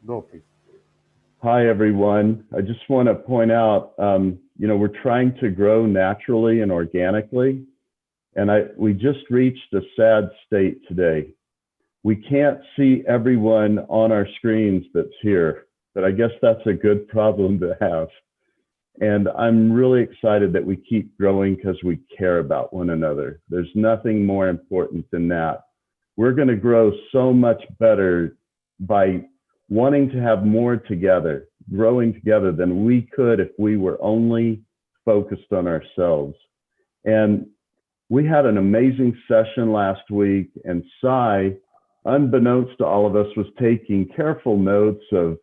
Go, please. Hi, everyone. I just want to point out, we're trying to grow naturally and organically, and we just reached a sad state today. We can't see everyone on our screens that's here, but I guess that's a good problem to have. And I'm really excited that we keep growing because we care about one another. There's nothing more important than that. We're going to grow so much better by wanting to have more together, growing together than we could if we were only focused on ourselves. And we had an amazing session last week, and Sai, unbeknownst to all of us, was taking careful notes of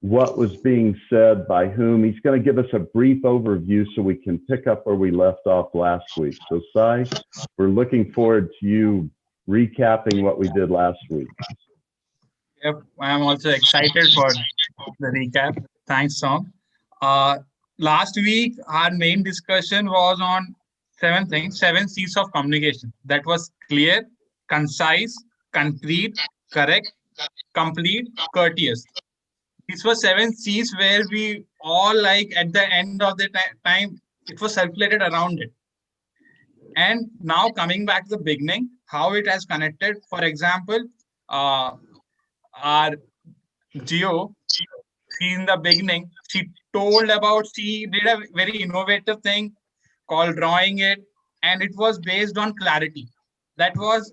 what was being said by whom. He's going to give us a brief overview so we can pick up where we left off last week. So Sai, we're looking forward to you recapping what we did last week. Yep, I'm also excited for the recap. Thanks, Thom. Last week, our main discussion was on 7 C's of communication. That was clear, concise, concrete, correct, complete, courteous. These were 7 C's where we all, like, at the end of the time, it was circulated around it. And now coming back to the beginning, how it has connected. For example, our Geo, she in the beginning, she did a very innovative thing called drawing it, and it was based on clarity. That was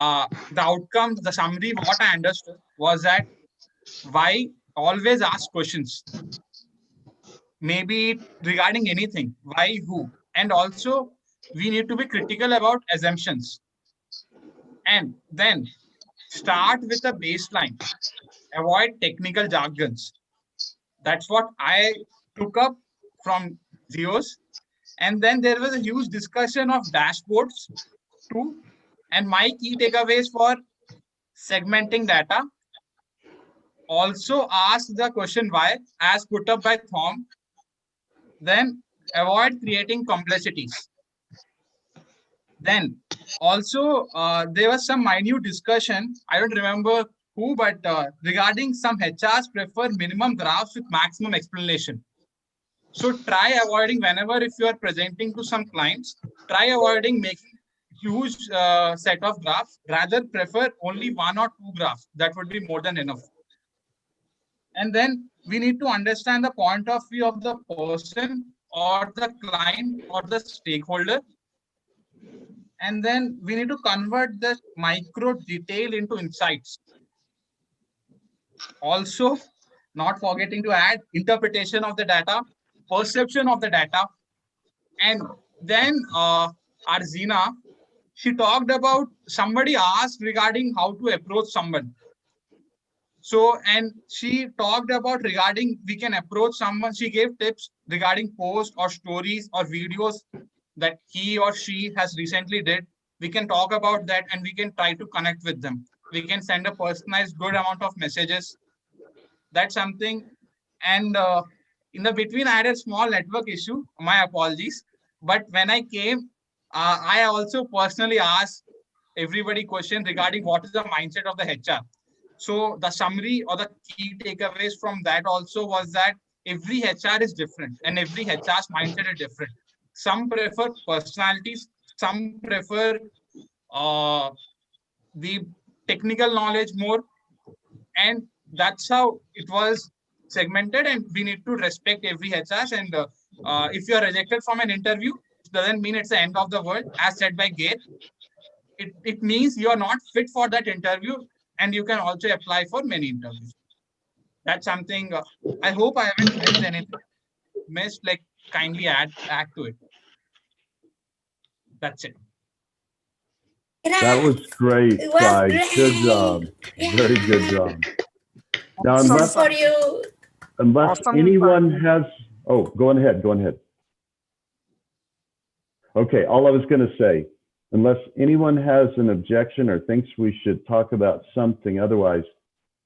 the outcome, the summary. What I understood was that why always ask questions, maybe regarding anything, why, who, and also we need to be critical about assumptions, and then start with a baseline. Avoid technical jargons. That's what I took up from Geos. And then there was a huge discussion of dashboards too. And my key takeaways for segmenting data. Also ask the question why, as put up by Thom. Then avoid creating complexities. Then also there was some minute discussion. I don't remember who, but regarding some HRs prefer minimum graphs with maximum explanation. So try avoiding, whenever if you are presenting to some clients, try avoiding making huge set of graphs. Rather prefer only 1 or 2 graphs. That would be more than enough. And then we need to understand the point of view of the person or the client or the stakeholder. And then we need to convert the micro detail into insights. Also, not forgetting to add interpretation of the data, perception of the data. And then Arzina, she talked about, somebody asked regarding how to approach someone. So, and she talked about regarding we can approach someone. She gave tips regarding posts or stories or videos that he or she has recently did. We can talk about that and we can try to connect with them. We can send a personalized good amount of messages. That's something. And in the between, I had a small network issue. My apologies. But when I came, I also personally asked everybody question regarding what is the mindset of the HR. So the summary or the key takeaways from that also was that every HR is different and every HR's mindset is different. Some prefer personalities, some prefer the technical knowledge more, and that's how it was segmented. And we need to respect every HR. And if you are rejected from an interview, it doesn't mean it's the end of the world. As said by Gabe, it means you are not fit for that interview, and you can also apply for many interviews. That's something. I hope I haven't missed anything. Like, kindly add to it. That's it. That was great, Sai. Good job. Very good job. Now, unless anyone has, go ahead. Okay, all I was going to say, unless anyone has an objection or thinks we should talk about something otherwise,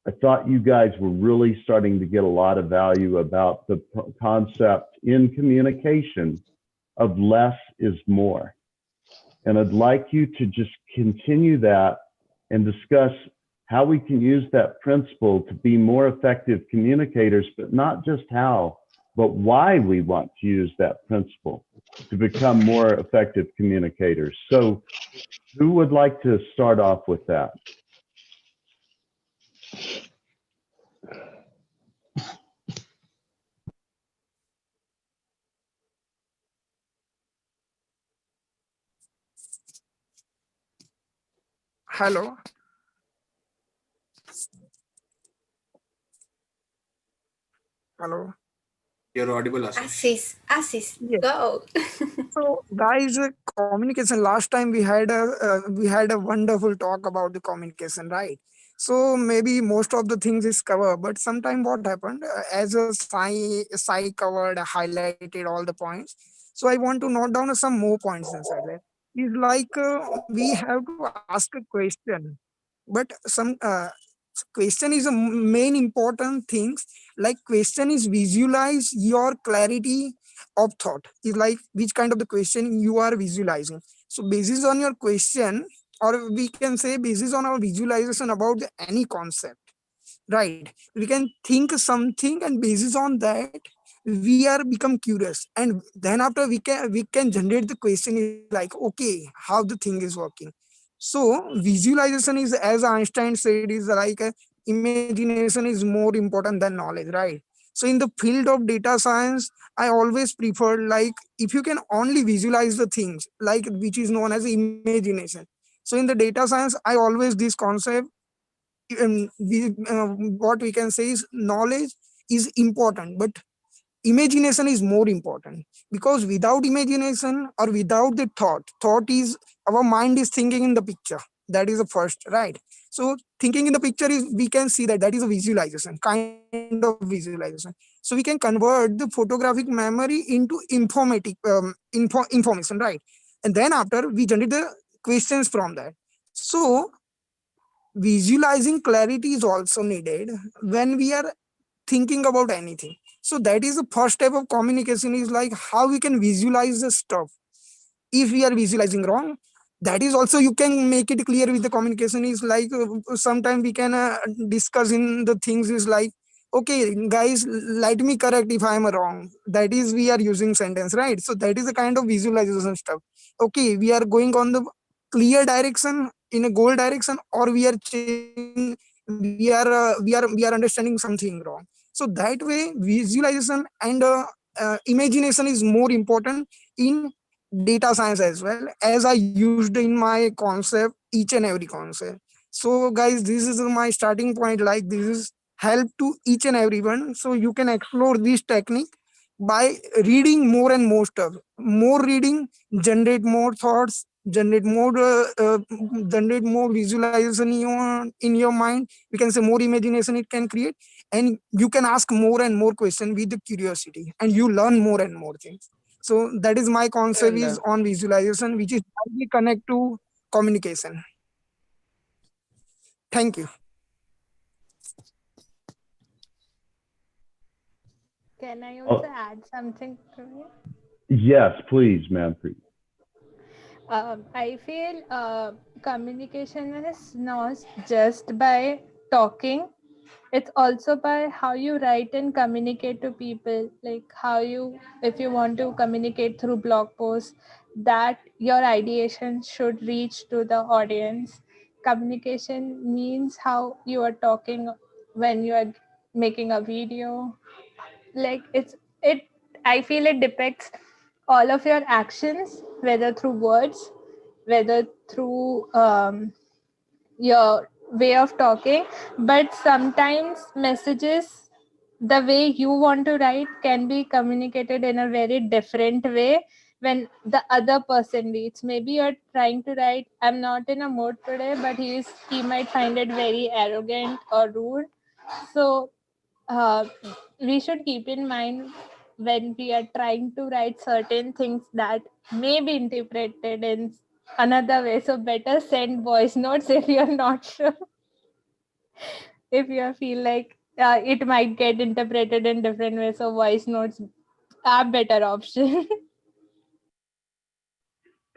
I thought you guys were really starting to get a lot of value about the concept in communication of less is more. And I'd like you to just continue that and discuss how we can use that principle to be more effective communicators, but not just how, but why we want to use that principle to become more effective communicators. So who would like to start off with that? Hello. Hello. You're audible, Ashish. Assis, Yes. go. So, guys, communication. Last time we had a wonderful talk about the communication, right? So maybe most of the things is covered, but sometime what happened as a Sai covered, highlighted all the points. So I want to note down some more points inside that. Is like we have to ask a question, but some question is a main important things. Like question is visualize your clarity of thought is like which kind of the question you are visualizing. So basis on your question, or we can say basis on our visualization about any concept, right, we can think something and basis on that we are become curious, and then after we can generate the question is like, okay, how the thing is working. So visualization is, as Einstein said, is like imagination is more important than knowledge, right? So in the field of data science, I always prefer like if you can only visualize the things like which is known as imagination. So in the data science, I always this concept, what we can say is knowledge is important, but imagination is more important, because without imagination or without the thought is our mind is thinking in the picture. That is the first, right? So thinking in the picture is, we can see that is a visualization, kind of visualization. So we can convert the photographic memory into information, right? And then after we generate the questions from that. So visualizing clarity is also needed when we are thinking about anything. So that is the first step of communication, is like how we can visualize the stuff. If we are visualizing wrong, that is also you can make it clear with the communication, is like sometime we can discuss in the things is like, okay guys, let me correct if I am wrong. That is we are using sentence, right? So that is a kind of visualization stuff. Okay, we are going on the clear direction, in a goal direction, or we are changing, we are understanding something wrong. So that way visualization and imagination is more important in data science as well, as I used in my concept, each and every concept. So guys, this is my starting point, like this is help to each and everyone, so you can explore this technique by reading more and more stuff. More reading generate more thoughts, generate more visualization in your mind. We can say more imagination it can create, and you can ask more and more question with the curiosity, and you learn more and more things. So that is my concept And is on visualization, which is highly connect to communication. Thank you. Can I also Oh, add something to it? yes, please, Manpreet. I feel communication is not just by talking, it's also by how you write and communicate to people. Like how you, if you want to communicate through blog posts, that your ideation should reach to the audience. Communication means how you are talking when you are making a video. Like it I feel it depicts all of your actions, whether through words, whether through your way of talking. But sometimes messages, the way you want to write, can be communicated in a very different way when the other person reads. Maybe you're trying to write, I'm not in a mood today, but he might find it very arrogant or rude. So uh, we should keep in mind when we are trying to write certain things that may be interpreted in another way. So better send voice notes if you're not sure, if you feel like it might get interpreted in different ways. So voice notes are better option.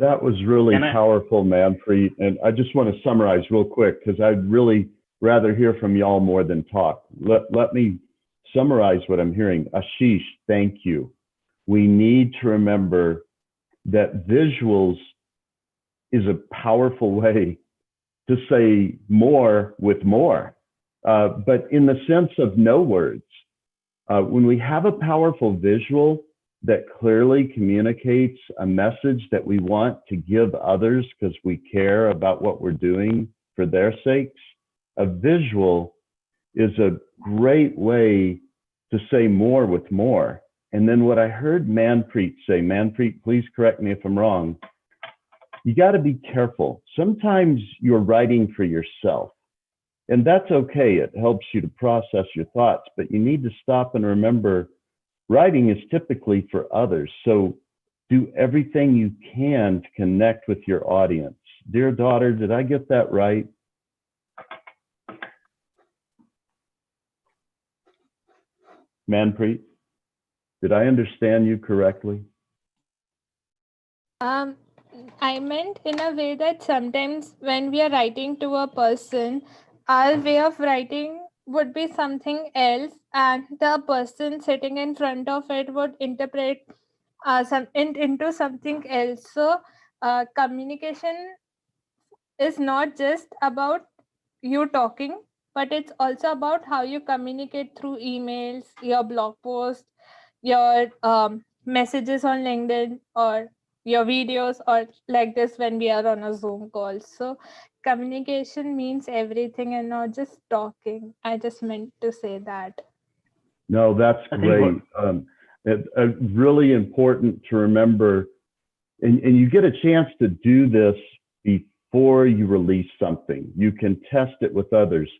That was really Can I? powerful, Manpreet. And I just want to summarize real quick because I really rather hear from y'all more than talk. Let me summarize what I'm hearing. Ashish, thank you. We need to remember that visuals is a powerful way to say more with more, but in the sense of no words. When we have a powerful visual that clearly communicates a message that we want to give others because we care about what we're doing for their sakes, a visual is a great way to say more with more. And then what I heard Manpreet say, Manpreet, please correct me if I'm wrong, you got to be careful. Sometimes you're writing for yourself, and that's okay. It helps you to process your thoughts, but you need to stop and remember writing is typically for others. So do everything you can to connect with your audience. Dear daughter, did I get that right? Manpreet, did I understand you correctly? I meant in a way that sometimes when we are writing to a person, our way of writing would be something else, and the person sitting in front of it would interpret into something else. So, communication is not just about you talking, but it's also about how you communicate through emails, your blog post, your messages on LinkedIn, or your videos, or like this when we are on a Zoom call. So communication means everything and not just talking. I just meant to say that. No, that's great. Really important to remember, and you get a chance to do this before you release something. You can test it with others.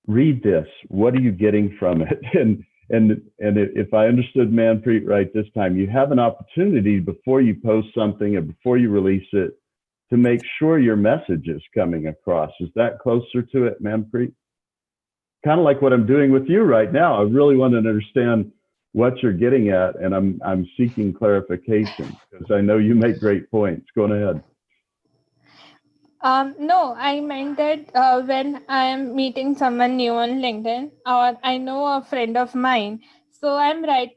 Read this. What are you getting from it? And if I understood Manpreet right this time, you have an opportunity before you post something or before you release it to make sure your message is coming across. Is that closer to it, Manpreet? Kind of like what I'm doing with you right now. I really want to understand what you're getting at, and I'm seeking clarification because I know you make great points. Go ahead. No, I meant that when I am meeting someone new on LinkedIn, or I know a friend of mine, so I'm very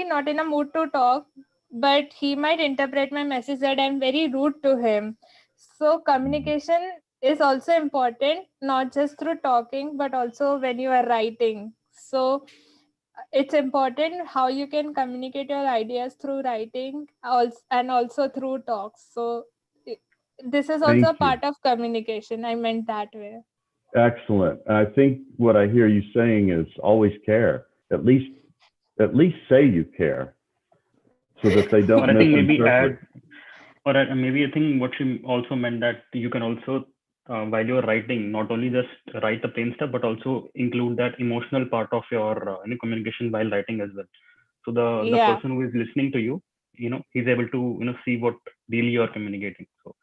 not in a mood to talk, but he might interpret my message that I'm very rude to him. So communication is also important, not just through talking, but also when you are writing. So it's important how you can communicate your ideas through writing and also through talks. So this is also a part of communication. I meant that way. Excellent. I think what I hear you saying is always care. At least say you care, so that they don't misinterpret. Maybe I think what she also meant that you can also, while you're writing, not only just write the plain stuff, but also include that emotional part of your communication while writing as well. So the person who is listening to you, he's able to see what really you're communicating. So,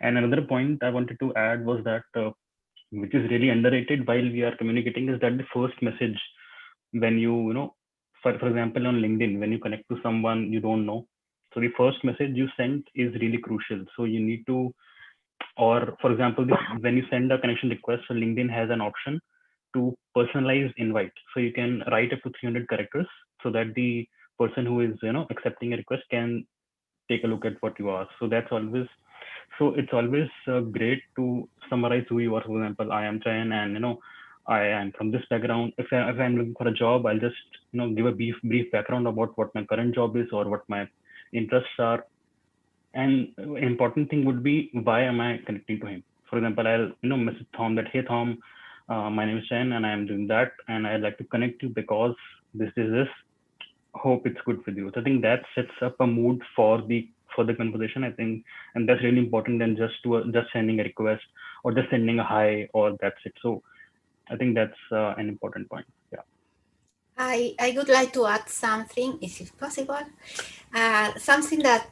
and another point I wanted to add was that which is really underrated while we are communicating is that the first message when for example on LinkedIn, when you connect to someone you don't know, so the first message you send is really crucial. So you need to, or for example, when you send a connection request, so LinkedIn has an option to personalize invite. So you can write up to 300 characters so that the person who is accepting a request can take a look at what you ask. So that's always, so it's always great to summarize who you are. For example, I am Chayan, and I am from this background. If I'm looking for a job, I'll just give a brief background about what my current job is or what my interests are. And important thing would be, why am I connecting to him? For example, I'll message Thom that, hey Thom, my name is Chayan and I am doing that, and I'd like to connect you because this is this. Hope it's good with you. So I think that sets up a mood for the conversation, I think, and that's really important than just sending a request or just sending a hi or that's it. So I think that's an important point. Yeah. I would like to add something, if it's possible. Something that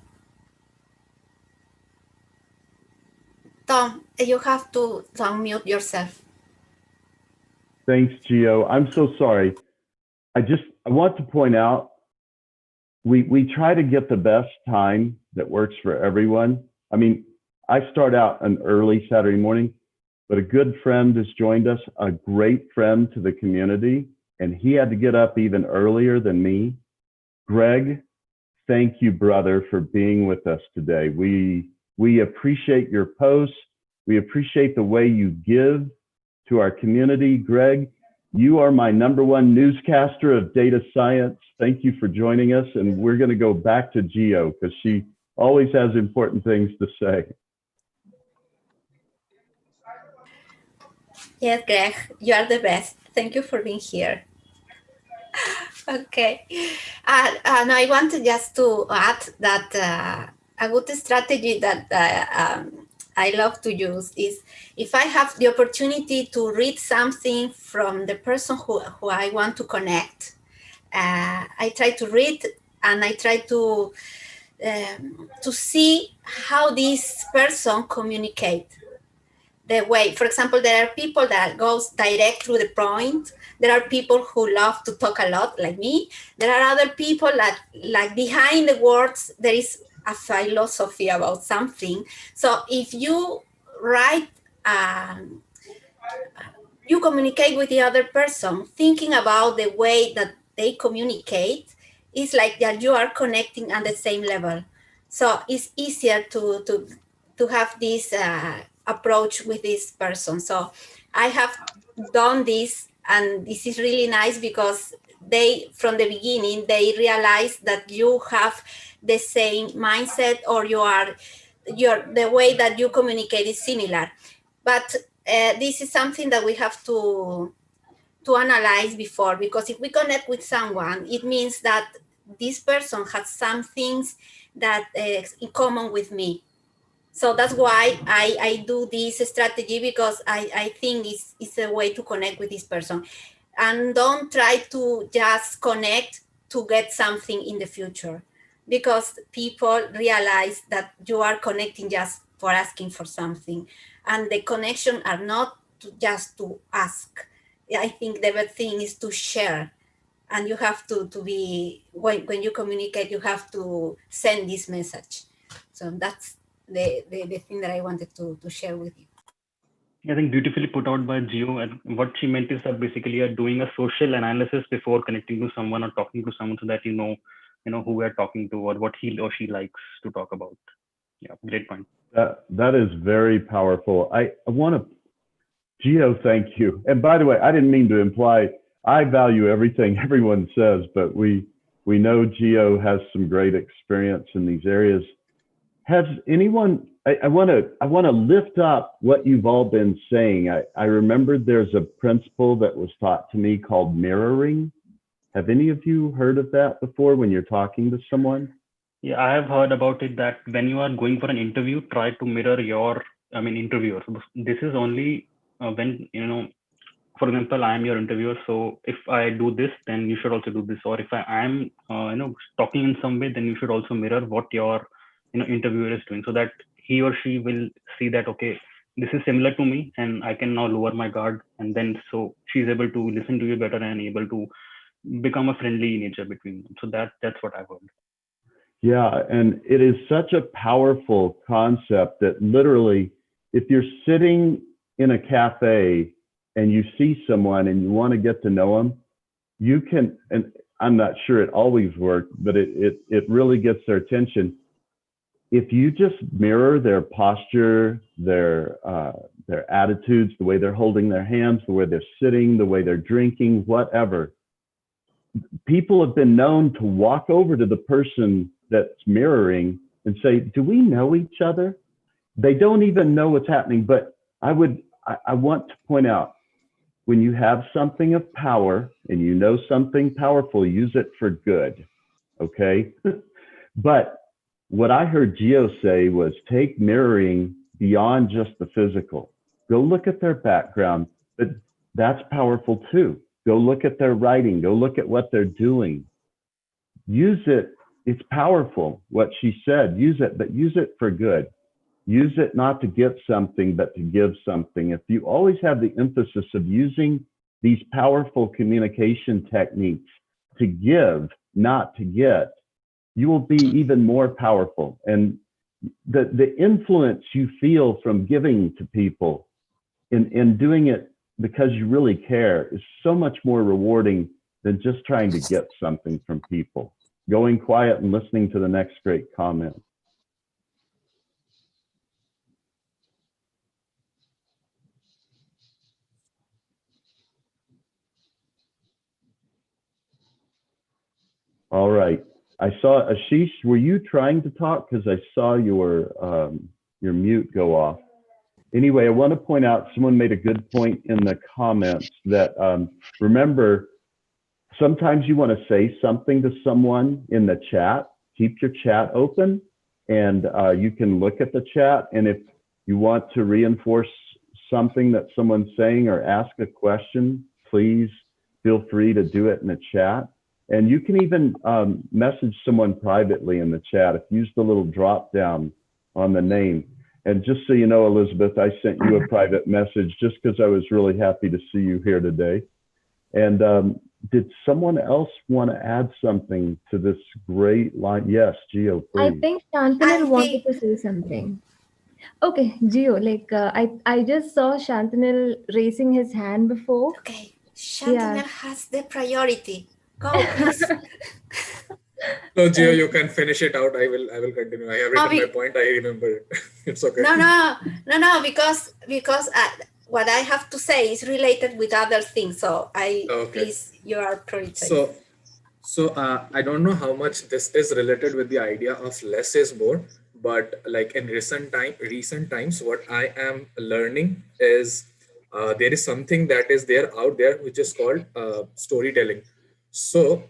Thom, you have to unmute yourself. Thanks, Gio. I'm so sorry. I want to point out, we try to get the best time that works for everyone. I mean, I start out an early Saturday morning. but a good friend has joined us, a great friend to the community, and he had to get up even earlier than me. Greg, thank you, brother, for being with us today. We appreciate your posts. We appreciate the way you give to our community. Greg, you are my #1 newscaster of data science. Thank you for joining us. And we're going to go back to Gio because she always has important things to say. Yes, Greg, you are the best. Thank you for being here. Okay. And I wanted just to add that a good strategy that I love to use is if I have the opportunity to read something from the person who I want to connect, I try to read and I try to see how this person communicate. The way, for example, there are people that goes direct through the point. There are people who love to talk a lot, like me. There are other people that, like behind the words, there is a philosophy about something. So if you write, you communicate with the other person, thinking about the way that they communicate, it's like that you are connecting on the same level. So it's easier to have this approach with this person. So I have done this, and this is really nice because they, from the beginning, they realize that you have the same mindset, or the way that you communicate is similar. But this is something that we have to analyze before, because if we connect with someone, it means that this person has some things that in common with me. So that's why I do this strategy, because I think it's a way to connect with this person. And don't try to just connect to get something in the future, because people realize that you are connecting just for asking for something, and the connection are not just to ask. I think the best thing is to share, and you have to be, when you communicate, you have to send this message. So that's the thing that I wanted to share with you. I think beautifully put out by Gio. And what she meant is that basically you're doing a social analysis before connecting to someone or talking to someone, so that you know who we're talking to or what he or she likes to talk about. Yeah, great point. That is very powerful. I want to, Gio, thank you. And by the way, I didn't mean to imply I value everything everyone says, but we know Gio has some great experience in these areas. Has anyone, I want to lift up what you've all been saying. I remembered there's a principle that was taught to me called mirroring. Have any of you heard of that before when you're talking to someone? Yeah, I have heard about it, that when you are going for an interview, try to mirror your, interviewer. So this is only when, for example, I am your interviewer. So if I do this, then you should also do this. Or if I am, talking in some way, then you should also mirror what your, interviewer is doing, so that he or she will see that, okay, this is similar to me, and I can now lower my guard. And then so she's able to listen to you better and able to become a friendly nature between them. So that's what I've heard. Yeah, and it is such a powerful concept that literally, if you're sitting in a cafe and you see someone and you want to get to know them, you can, and I'm not sure it always works, but it really gets their attention. If you just mirror their posture, their attitudes, the way they're holding their hands, the way they're sitting, the way they're drinking, whatever, people have been known to walk over to the person that's mirroring and say, do we know each other? They don't even know what's happening. But I want to point out, when you have something of power and you know something powerful, use it for good, okay? But what I heard Gio say was take mirroring beyond just the physical. Go look at their background, but that's powerful too. Go look at their writing, go look at what they're doing. Use it, it's powerful, what she said, use it, but use it for good. Use it not to get something, but to give something. If you always have the emphasis of using these powerful communication techniques to give, not to get, you will be even more powerful. And the influence you feel from giving to people in doing it because you really care is so much more rewarding than just trying to get something from people. Going quiet and listening to the next great comment. All right. I saw Ashish, were you trying to talk? Because I saw your mute go off. Anyway, I want to point out someone made a good point in the comments that remember, sometimes you want to say something to someone in the chat. Keep your chat open and you can look at the chat. And if you want to reinforce something that someone's saying or ask a question, please feel free to do it in the chat. And you can even message someone privately in the chat. If you use the little drop down on the name. And just so you know, Elizabeth, I sent you a private message just because I was really happy to see you here today. And did someone else want to add something to this great line? Yes, Gio, please. I think Shantanu wanted to say something. Okay, Gio, like I just saw Shantanu raising his hand before. Okay, Shantanu has the priority. Go, please. No, Gio, you can finish it out. I will continue. I have written my point. I remember it. It's okay. No, because what I have to say is related with other things. So please, you are prioritized. So I don't know how much this is related with the idea of less is more, but like in recent times, what I am learning is there is something that is there out there which is called storytelling. So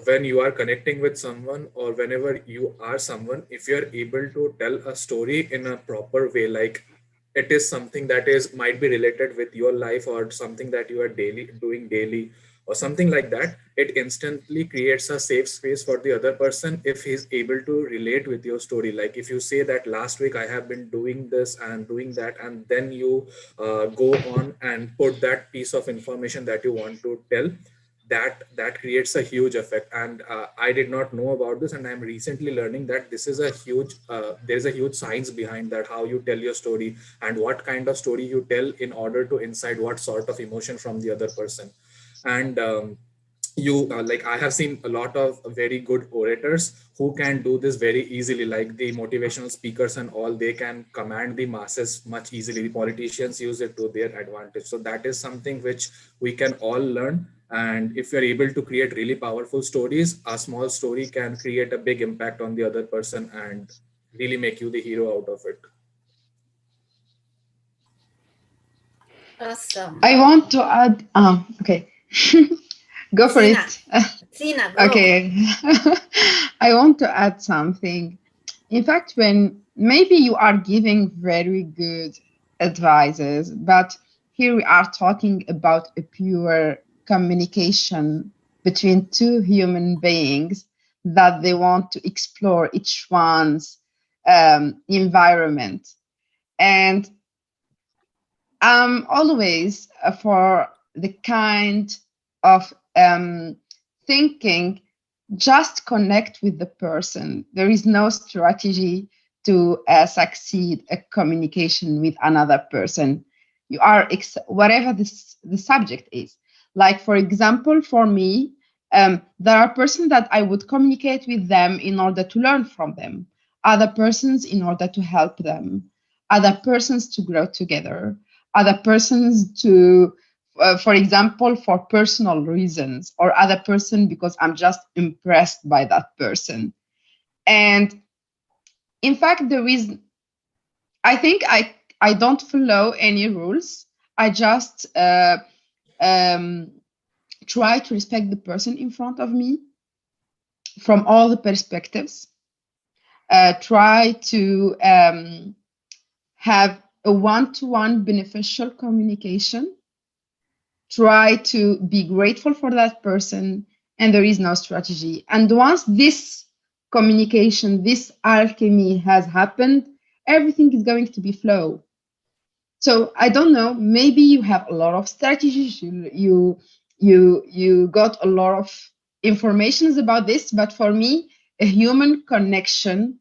when you are connecting with someone or whenever you are someone, if you're able to tell a story in a proper way, like it is something that is might be related with your life or something that you are doing daily or something like that, it instantly creates a safe space for the other person if he's able to relate with your story. Like if you say that last week I have been doing this and doing that, and then you go on and put that piece of information that you want to tell, that creates a huge effect. And I did not know about this, and I'm recently learning that this is a huge there's a huge science behind that, how you tell your story and what kind of story you tell in order to incite what sort of emotion from the other person. And you like I have seen a lot of very good orators who can do this very easily, like the motivational speakers and all. They can command the masses much easily. The politicians use it to their advantage. So that is something which we can all learn. And if you're able to create really powerful stories, a small story can create a big impact on the other person and really make you the hero out of it. Awesome. I want to add, okay. Go for Zina. it. Zina, go. Okay. I want to add something. In fact, when maybe you are giving very good advices, but here we are talking about a pure communication between two human beings that they want to explore each one's environment. And I'm always for the kind of thinking, just connect with the person. There is no strategy to succeed a communication with another person. You are whatever the subject is. Like, for example, for me, there are persons that I would communicate with them in order to learn from them, other persons in order to help them, other persons to grow together, other persons to for example, for personal reasons, or other person because I'm just impressed by that person. And in fact, I think I don't follow any rules. I just try to respect the person in front of me from all the perspectives. Try to have a one-to-one beneficial communication. Try to be grateful for that person, and there is no strategy. And once this communication, this alchemy has happened, everything is going to be flow. So I don't know, maybe you have a lot of strategies, you got a lot of informations about this, but for me, a human connection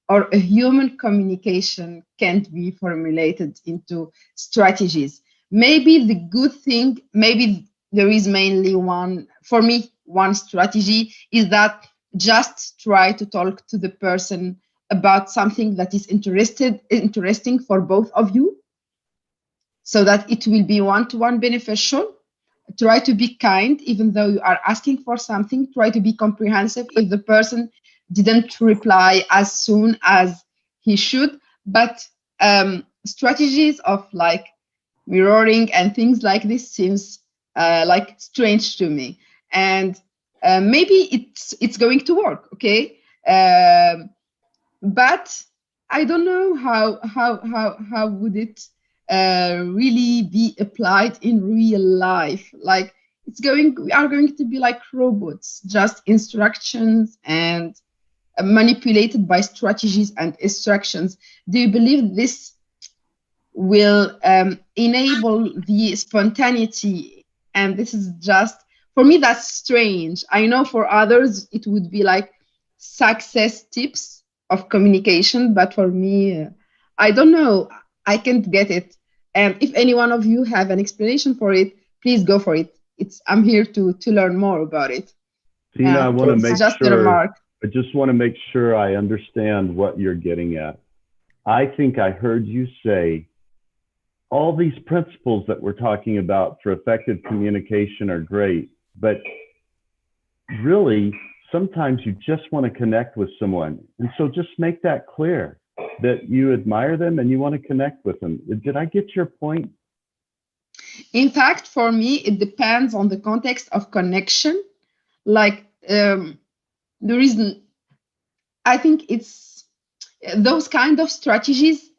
or a human communication can't be formulated into strategies. maybe the good thing, maybe there is mainly one, for me, one strategy is that just try to talk to the person about something that is interesting for both of you, so that it will be one-to-one beneficial. Try to be kind, even though you are asking for something. Try to be comprehensive if the person didn't reply as soon as he should. But strategies of like mirroring and things like this seems like strange to me. And maybe it's going to work, okay? But I don't know how would it really be applied in real life. Like we are going to be like robots, just instructions and manipulated by strategies and instructions. Do you believe this will enable the spontaneity? And this is just, for me, that's strange. I know for others it would be like success tips of communication, but for me, I don't know. I can't get it. And if any one of you have an explanation for it, please go for it. I'm here to learn more about it. Tina, I want to It's make just a sure, remark. I just want to make sure I understand what you're getting at. I think I heard you say all these principles that we're talking about for effective communication are great, but really, sometimes you just want to connect with someone. And so just make that clear that you admire them and you want to connect with them. Did I get your point? In fact, for me, it depends on the context of connection. Like the reason I think it's those kind of strategies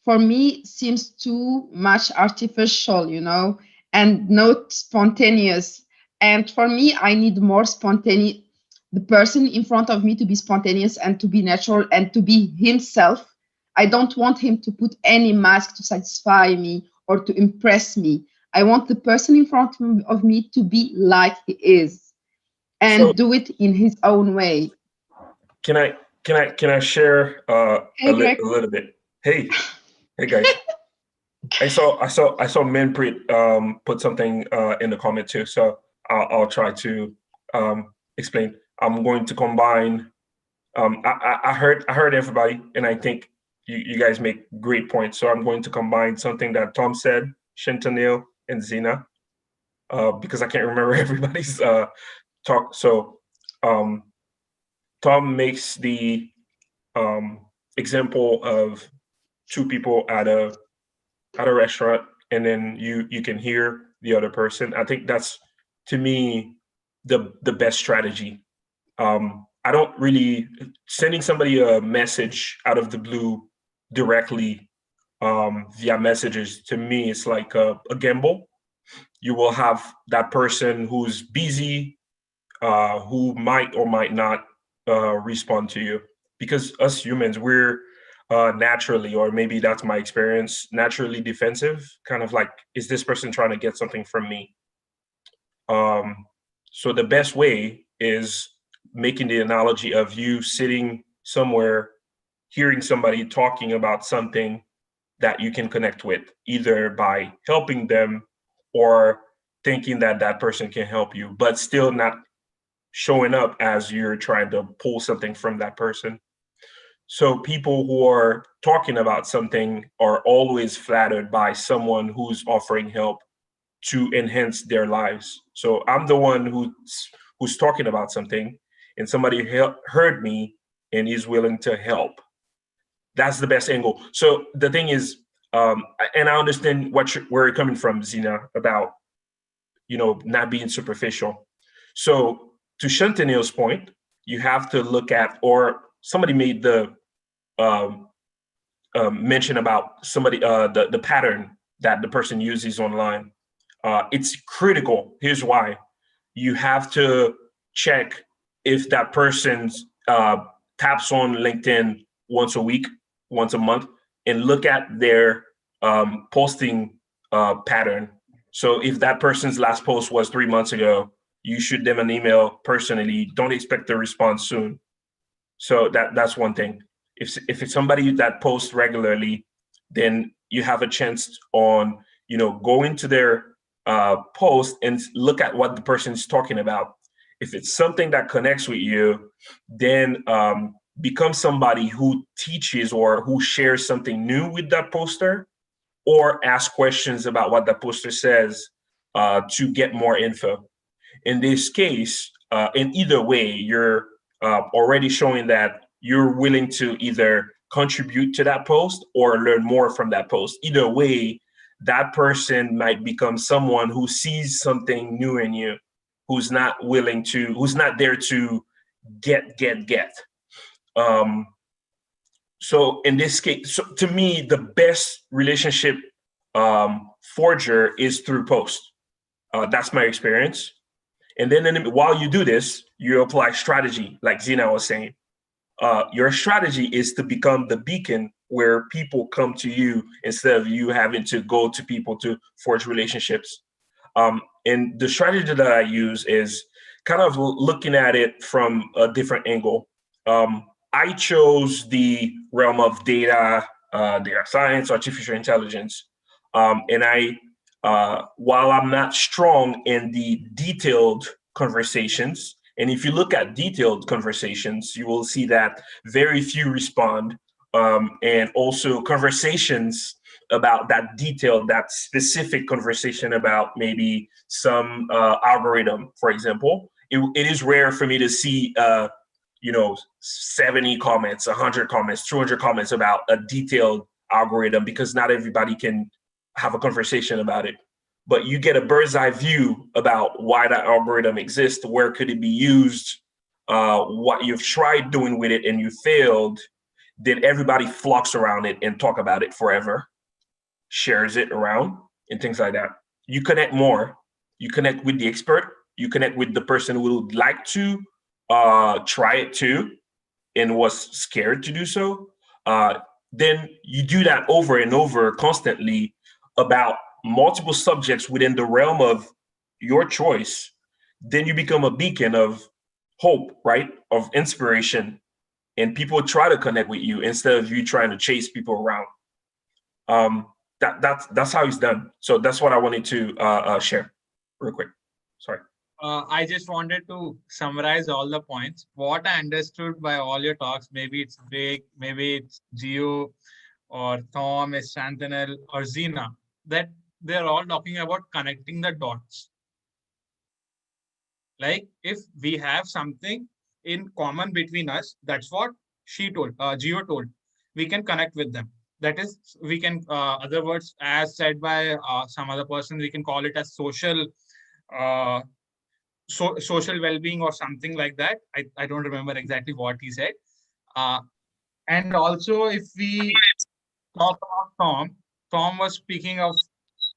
for me seems too much artificial, and not spontaneous. And for me, I need more spontaneous, the person in front of me to be spontaneous and to be natural and to be himself. I don't want him to put any mask to satisfy me or to impress me. I want the person in front of me to be like he is and do it in his own way. Can I share Hey, Greg. a little bit? Hey guys. I saw Minpreet put something in the comment too, so I'll try to explain. I'm going to combine. I heard everybody, and I think you guys make great points. So I'm going to combine something that Tom said, Shintanil, and Zina, because I can't remember everybody's talk. So Tom makes the example of two people at a restaurant, and then you can hear the other person. I think that's, to me, the best strategy. I don't really sending somebody a message out of the blue directly via messages. To me, it's like a gamble. You will have that person who's busy, who might or might not respond to you, because us humans, we're naturally, or maybe that's my experience, naturally defensive, kind of like, is this person trying to get something from me? So the best way is making the analogy of you sitting somewhere, hearing somebody talking about something that you can connect with, either by helping them or thinking that that person can help you, but still not showing up as you're trying to pull something from that person. So people who are talking about something are always flattered by someone who's offering help to enhance their lives. So I'm the one who's talking about something, and somebody heard me and is willing to help. That's the best angle. So the thing is, and I understand where you're coming from, Zina, about not being superficial. So to Chantanel's point, you have to look at, or somebody made the mention about somebody the pattern that the person uses online. It's critical. Here's why. You have to check if that person's taps on LinkedIn once a week, once a month, and look at their posting pattern. So if that person's last post was 3 months ago, you shoot them an email personally. Don't expect a response soon. So that's one thing. If it's somebody that posts regularly, then you have a chance on go into their post and look at what the person is talking about. If it's something that connects with you, then become somebody who teaches or who shares something new with that poster, or ask questions about what the poster says to get more info. In this case, in either way, you're already showing that you're willing to either contribute to that post or learn more from that post. Either way, that person might become someone who sees something new in you, who's not there to get. Um, so in this case, so to me, the best relationship forger is through post. That's my experience. And then while you do this, you apply strategy, like Zina was saying. Your strategy is to become the beacon where people come to you instead of you having to go to people to forge relationships. And the strategy that I use is kind of looking at it from a different angle. I chose the realm of data science, artificial intelligence, and while I'm not strong in the detailed conversations, and if you look at detailed conversations, you will see that very few respond, and also conversations about that specific conversation about maybe some algorithm, for example. It is rare for me to see 70 comments, 100 comments, 200 comments about a detailed algorithm, because not everybody can have a conversation about it. But you get a bird's eye view about why that algorithm exists, where could it be used, what you've tried doing with it and you failed. Then everybody flocks around it and talk about it forever, shares it around, and things like that. You connect more. You connect with the expert. You connect with the person who would like to try it too and was scared to do so. Then you do that over and over constantly about multiple subjects within the realm of your choice. Then you become a beacon of hope, right? Of inspiration. And people try to connect with you instead of you trying to chase people around. That's how it's done. So that's what I wanted to share real quick. Sorry. I just wanted to summarize all the points. What I understood by all your talks, maybe it's Greg, maybe it's Gio, or Thom, Chantanel, or Zina, that they're all talking about connecting the dots. Like if we have something in common between us, that's what Gio told. We can connect with them. That is, we can, other words, as said by some other person, we can call it as uh, social well-being or something like that. I don't remember exactly what he said. Uh, and also, if we talk about Thom was speaking of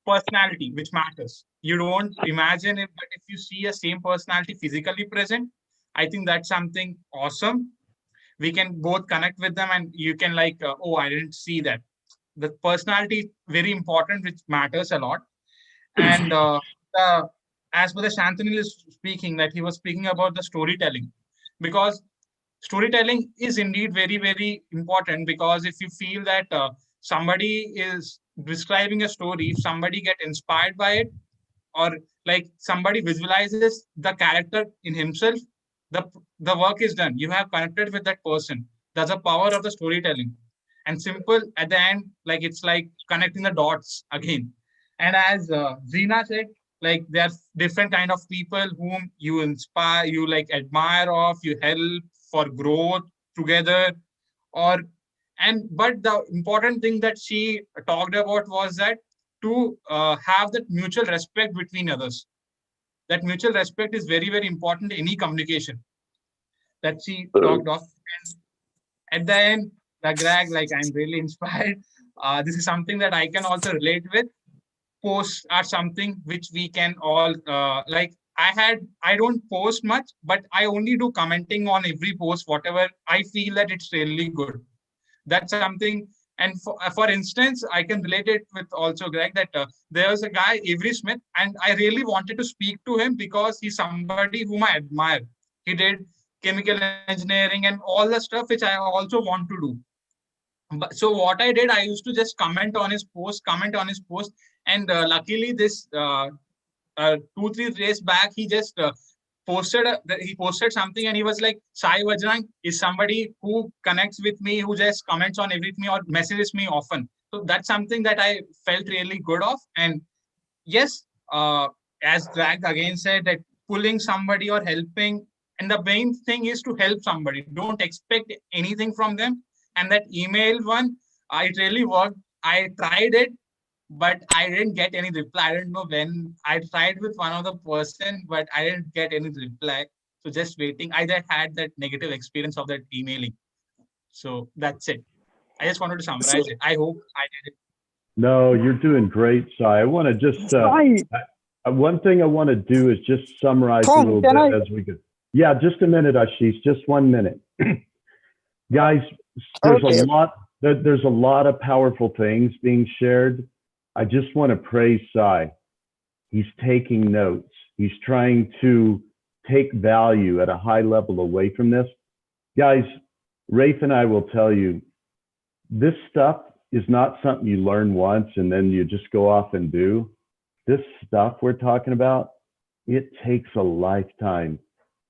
personality, which matters. You don't imagine it, but if you see a same personality physically present, I think that's something awesome. We can both connect with them, and you can like, oh, I didn't see that. The personality very important, which matters a lot. And the, as per the Shantanu is speaking, that he was speaking about the storytelling, because storytelling is indeed very, very important. Because if you feel that somebody is describing a story, if somebody get inspired by it, or like somebody visualizes the character in himself, the the work is done. You have connected with that person. That's the power of the storytelling. And simple at the end, like it's like connecting the dots again. And as Zina said, like there's different kind of people whom you inspire, you like admire of, you help for growth together, or and but the important thing that she talked about was that to have that mutual respect between others. That mutual respect is very, very important in any communication that she talked of. And at the end, the Greg, like I'm really inspired. This is something that I can also relate with. Posts are something which we can all like. I don't post much, but I only do commenting on every post, whatever I feel that it's really good. That's something. And for instance, I can relate it with also Greg that there was a guy, Avery Smith, and I really wanted to speak to him because he's somebody whom I admire. He did chemical engineering and all the stuff which I also want to do. But, so what I did, I used to just comment on his post, And luckily, this 2-3 days back, he just he posted something, and he was like, Sai Vajrang is somebody who connects with me, who just comments on everything or messages me often. So that's something that I felt really good of. And yes, as Drag again said, that pulling somebody or helping, and the main thing is to help somebody. Don't expect anything from them. And that email one, it really worked. I tried it, but I didn't get any reply. I don't know when. I tried with one of the person, but I didn't get any reply. So just waiting. I just had that negative experience of that emailing. So that's it. I just wanted to So summarize it. I hope I did it. No, you're doing great, Sai. I want to just Sai, one thing I want to do is just summarize a Tom, little can bit I? as we go. Yeah, just a minute, Ashish. Just 1 minute, guys. There's a Okay. lot. There's a lot of powerful things being shared. I just want to praise Sai. He's taking notes. He's trying to take value at a high level away from this. Guys, Rafe and I will tell you, this stuff is not something you learn once and then you just go off and do. This stuff we're talking about, it takes a lifetime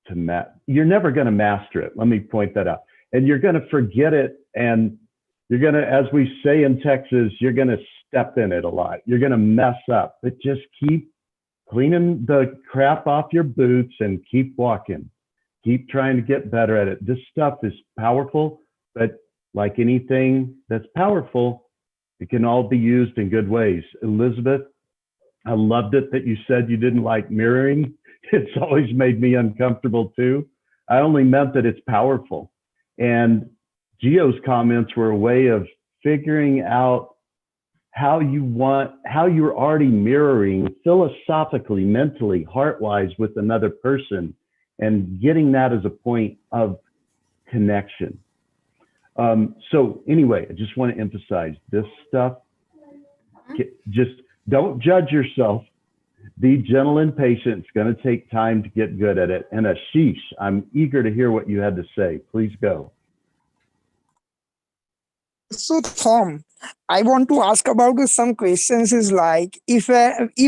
to you're never going to master it. Let me point that out. And you're going to forget it. And you're going to, as we say in Texas, you're going to step in it a lot. You're going to mess up, but just keep cleaning the crap off your boots and keep walking. Keep trying to get better at it. This stuff is powerful, but like anything that's powerful, it can all be used in good ways. Elizabeth, I loved it that you said you didn't like mirroring. It's always made me uncomfortable too. I only meant that it's powerful. And Gio's comments were a way of figuring out how you're already mirroring philosophically, mentally, heart-wise with another person and getting that as a point of connection. So anyway, I just want to emphasize this stuff. Just don't judge yourself. Be gentle and patient. It's going to take time to get good at it. And Ashish, I'm eager to hear what you had to say. Please go. So Tom, I want to ask about some questions. Is like if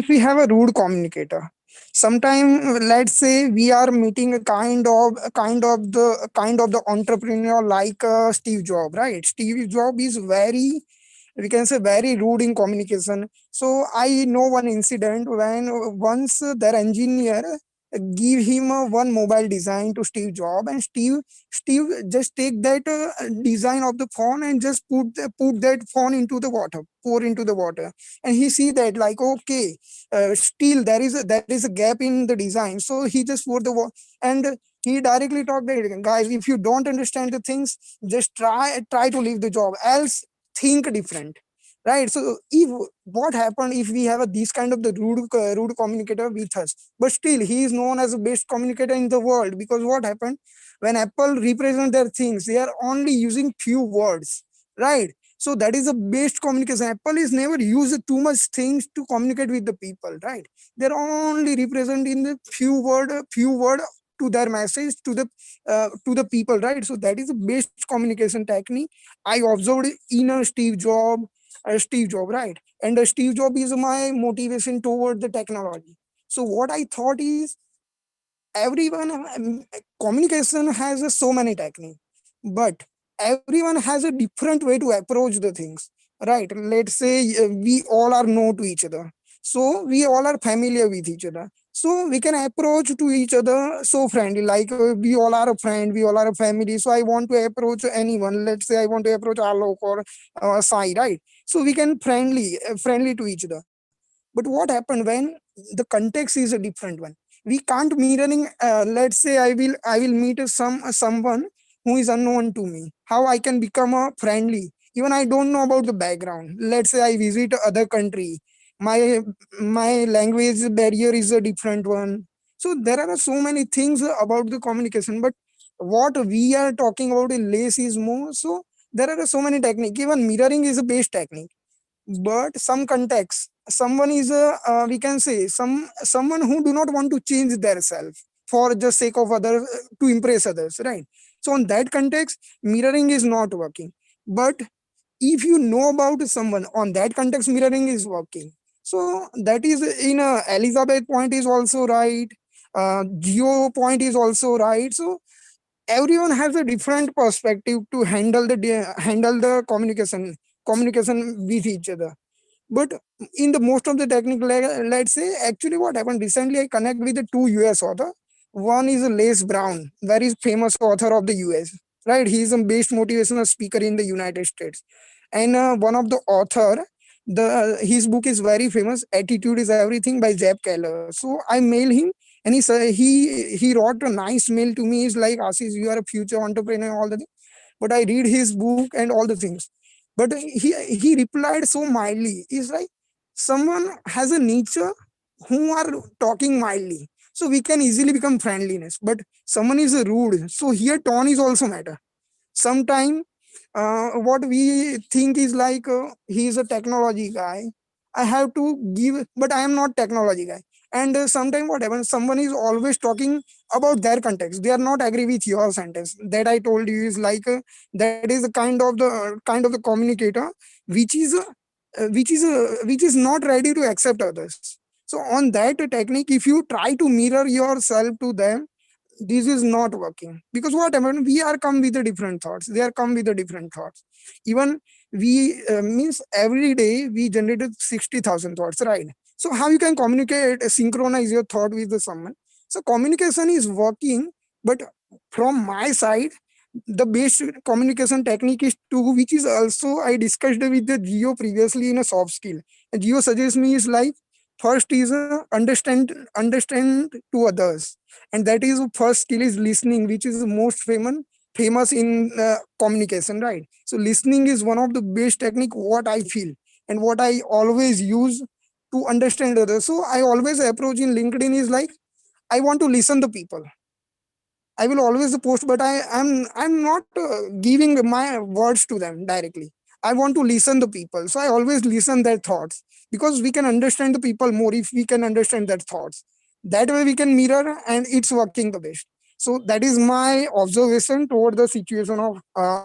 we have a rude communicator, sometime let's say we are meeting a kind of the entrepreneur like Steve Jobs, right? Steve Jobs is very, we can say, very rude in communication. So I know one incident when once their engineer give him one mobile design to Steve Jobs, and Steve just take that design of the phone and just put that phone into the water, pour into the water, and he see that like, okay, still there is a gap in the design. So he just pour and he directly talked that, guys, if you don't understand the things, just try to leave the job, else think different, right? So if what happened if we have this kind of the rude communicator with us, but still he is known as the best communicator in the world, because what happened when Apple represent their things, they are only using few words, right? So that is the best communication. Apple is never used too much things to communicate with the people, right? They're only represent in the few word to their message to the people, right? So that is the best communication technique I observed in a Steve Job, right? And Steve Job is my motivation toward the technology. So what I thought is, everyone communication has so many techniques, but everyone has a different way to approach the things, right? Let's say we all are know to each other, so we all are familiar with each other, so we can approach to each other so friendly, like we all are a friend, we all are a family. So I want to approach anyone, let's say I want to approach Alok or Sai, right? So we can friendly to each other. But what happened when the context is a different one? We can't mirroring, let's say I will meet someone who is unknown to me. How I can become a friendly, even I don't know about the background. Let's say I visit other country, my my language barrier is a different one. So there are so many things about the communication, but what we are talking about in less is more. So there are so many technique. Even mirroring is a base technique, but some context, someone is a we can say someone who do not want to change their self for the sake of other, to impress others, right? So on that context, mirroring is not working. But if you know about someone, on that context mirroring is working. So that is in Elizabeth point is also right. Geo point is also right. So everyone has a different perspective to handle the communication with each other. But in the most of the technical, let's say, actually what happened recently, I connect with the two US author. One is Les Brown, very famous author of the US, right? He is a based motivational speaker in the United States. And one of the author, his book is very famous, Attitude is Everything by Zeb Keller. So I mail him, and he wrote a nice mail to me. He's like, Ashish, you are a future entrepreneur, all the things. But I read his book and all the things. But he replied so mildly. He's like, someone has a nature who are talking mildly, so we can easily become friendliness. But someone is rude, so here tone is also matter. Sometime what we think is like he is a technology guy, I have to give, but I am not technology guy. And sometimes what happens, someone is always talking about their context, they are not agree with your sentence that I told you. Is like that is the kind of the communicator which is which is not ready to accept others. So on that technique, if you try to mirror yourself to them, this is not working. Because what happened, we are come with the different thoughts, they are come with the different thoughts. Even we means every day we generated 60,000 thoughts, right? So how you can communicate, synchronize your thought with the someone? So communication is working, but from my side, the best communication technique is two, which is also I discussed with the Geo previously in a soft skill. And Geo suggests me is like, first is understand to others, and that is first skill is listening, which is most famous in communication, right? So listening is one of the best technique what I feel, and what I always use to understand others. So I always approach in LinkedIn is like, I want to listen to people. I will always post, but I'm not giving my words to them directly. I want to listen to people, so I always listen their thoughts, because we can understand the people more if we can understand their thoughts. That way we can mirror, and it's working the best. So that is my observation toward the situation of.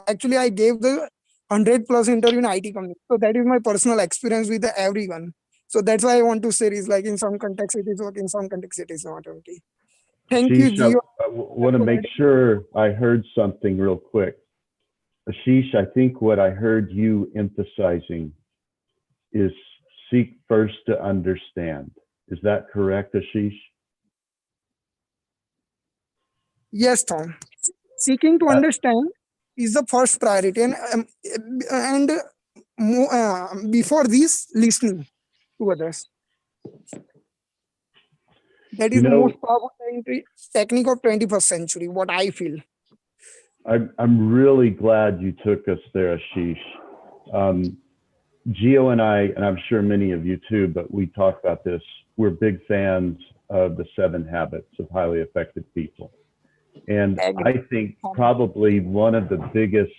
Actually, I gave the 100+ interview in IT company, so that is my personal experience with everyone. So that's why I want to say is like, in some context it is working, in some context it is not okay. Thank you, Ashish, Gio. I want to make sure I heard something real quick. Ashish, I think what I heard you emphasizing is seek first to understand. Is that correct, Ashish? Yes, Tom. Seeking to understand is the first priority, and before this, listening to others. That You is most know, powerful technique of 21st century. What I feel. I'm really glad you took us there, Ashish. Gio and I, and I'm sure many of you too, but we talk about this. We're big fans of the 7 Habits of Highly Effective People. And Agree. I think probably one of the biggest,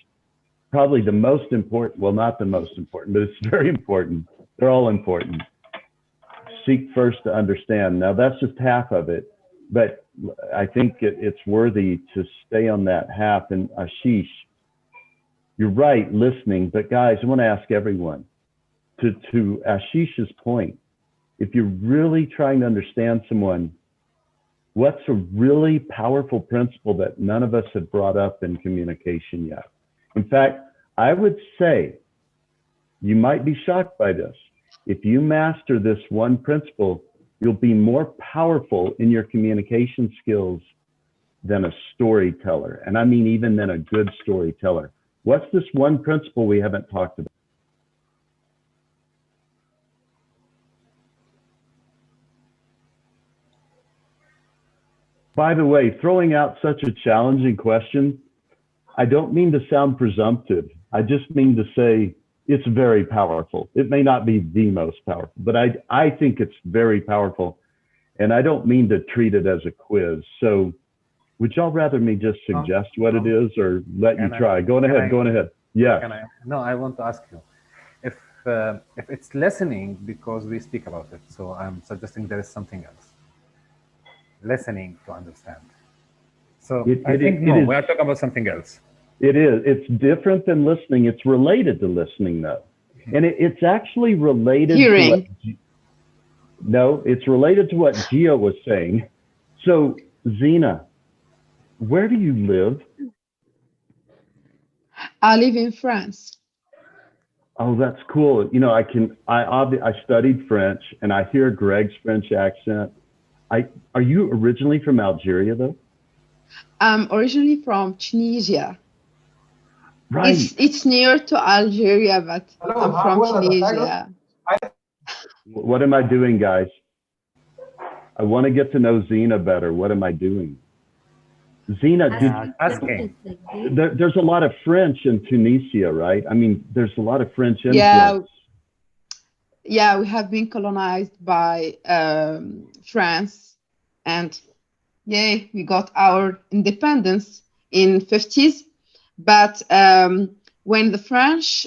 probably the most important, well, not the most important, but it's very important. They're all important. Seek first to understand. Now, that's just half of it, but I think it's worthy to stay on that half. And Ashish, you're right, listening, but guys, I want to ask everyone, to Ashish's point, if you're really trying to understand someone, what's a really powerful principle that none of us have brought up in communication yet? In fact, I would say, you might be shocked by this. If you master this one principle, you'll be more powerful in your communication skills than a storyteller. And I mean, even than a good storyteller. What's this one principle we haven't talked about? By the way, throwing out such a challenging question, I don't mean to sound presumptive. I just mean to say it's very powerful. It may not be the most powerful, but I think it's very powerful. And I don't mean to treat it as a quiz. So would y'all rather me just suggest what it is, or let you try? Go on ahead. Yeah. No, I want to ask you if it's listening, because we speak about it. So I'm suggesting there is something else. Listening to understand. So I think we are talking about something else. It is. It's different than listening. It's related to listening, though. And it's actually related Hearing. to No, it's related to what Gio was saying. So, Zena, where do you live? I live in France. Oh, that's cool. You know, I studied French and I hear Greg's French accent. Are you originally from Algeria though? I'm originally from Tunisia. Right. It's near to Algeria, but I'm from Tunisia. What am I doing, guys? I want to get to know Zena better. What am I doing? Zena, Asking. there's a lot of French in Tunisia, right? I mean, there's a lot of French Yeah, influence. yeah, we have been colonized by France, and yay, we got our independence in 50s. But when the French,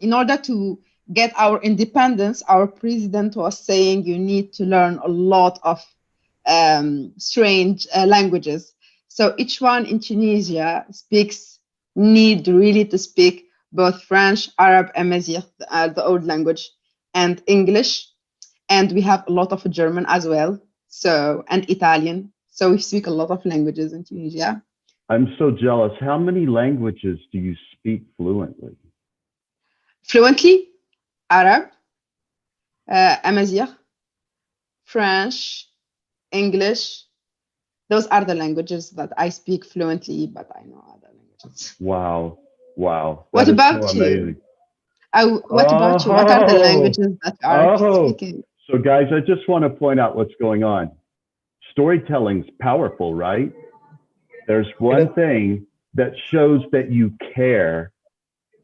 in order to get our independence, our president was saying you need to learn a lot of strange languages. So each one in Tunisia need really to speak both French, Arab, Amazigh, the old language, and English. And we have a lot of German as well, so, and Italian. So we speak a lot of languages in Tunisia. I'm so jealous. How many languages do you speak fluently? Fluently, Arab, Amazigh, French, English. Those are the languages that I speak fluently, but I know other languages. Wow. Wow. What That is about so you? amazing. What about you? What are the languages that you are speaking? So guys, I just want to point out what's going on. Storytelling's powerful, right? There's one thing that shows that you care.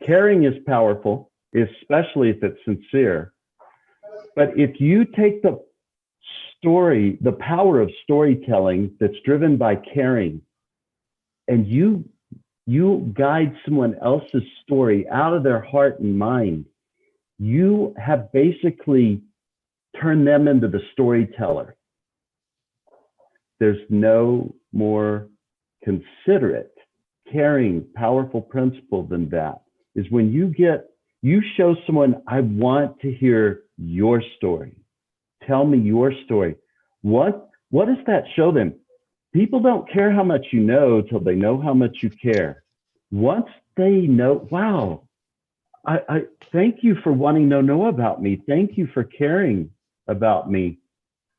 Caring is powerful, especially if it's sincere. But if you take the power of storytelling that's driven by caring, and you guide someone else's story out of their heart and mind, you have basically turned them into the storyteller. There's no more considerate, caring, powerful principle than that. Is when you show someone, I want to hear your story. Tell me your story. What does that show them? People don't care how much you know till they know how much you care. Once they know, wow, I thank you for wanting to know about me. Thank you for caring about me.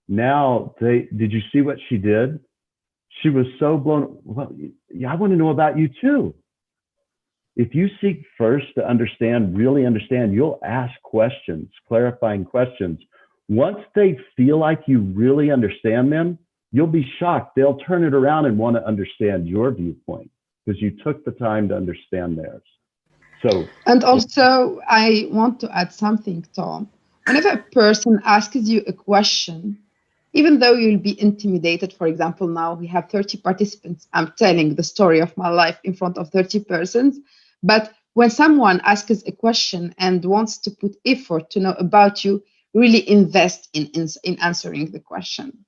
Now, did you see what she did? She was so blown. Well, yeah, I want to know about you too. If you seek first to understand, really understand, you'll ask questions, clarifying questions. Once they feel like you really understand them, you'll be shocked. They'll turn it around and want to understand your viewpoint because you took the time to understand theirs. So, and also, I want to add something, Tom. Whenever a person asks you a question, even though you'll be intimidated, for example, now we have 30 participants, I'm telling the story of my life in front of 30 persons. But when someone asks a question and wants to put effort to know about you, really invest in answering the question.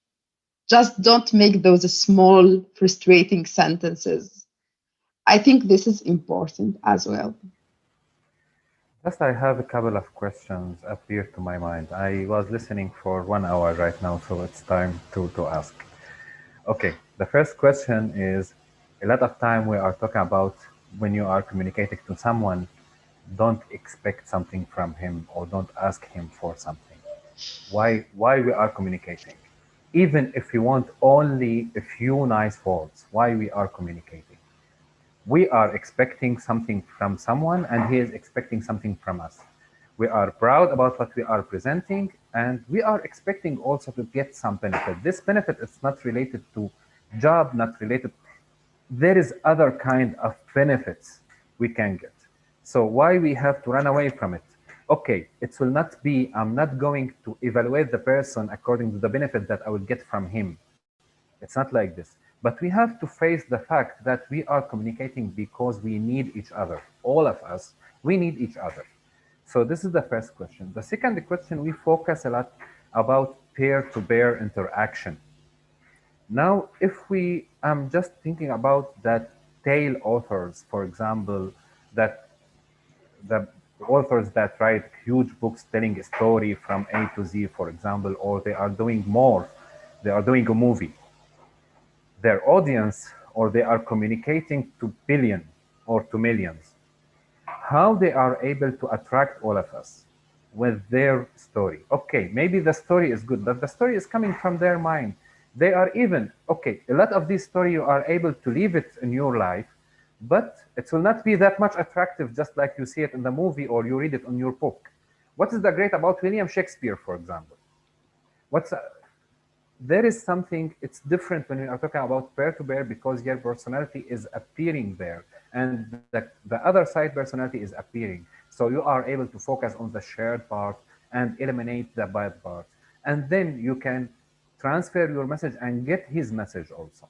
Just don't make those small, frustrating sentences. I think this is important as well. Just I have a couple of questions appear to my mind. I was listening for 1 hour right now, so it's time to ask. Okay, the first question is, a lot of time we are talking about when you are communicating to someone, don't expect something from him or don't ask him for something. Why we are communicating? Even if you want only a few nice words, why we are communicating? We are expecting something from someone and he is expecting something from us. We are proud about what we are presenting and we are expecting also to get some benefit. This benefit is not related to job, not related. There is other kind of benefits we can get. So why we have to run away from it? Okay, it will not be, I'm not going to evaluate the person according to the benefit that I will get from him. It's not like this. But we have to face the fact that we are communicating because we need each other. All of us, we need each other. So this is the first question. The second question, we focus a lot about peer-to-peer interaction. Now, if I'm just thinking about that tail authors, for example, that the authors that write huge books telling a story from A to Z, for example, or they are doing more, they are doing a movie, their audience, or they are communicating to billion or to millions, how they are able to attract all of us with their story. Okay, maybe the story is good, but the story is coming from their mind. They are even, okay, a lot of this story you are able to leave it in your life, but it will not be that much attractive just like you see it in the movie or you read it on your book. What is the great about William Shakespeare, for example? What's there is something, it's different when we are talking about peer-to-peer because your personality is appearing there and the other side personality is appearing. So you are able to focus on the shared part and eliminate the bad part. And then you can transfer your message and get his message also.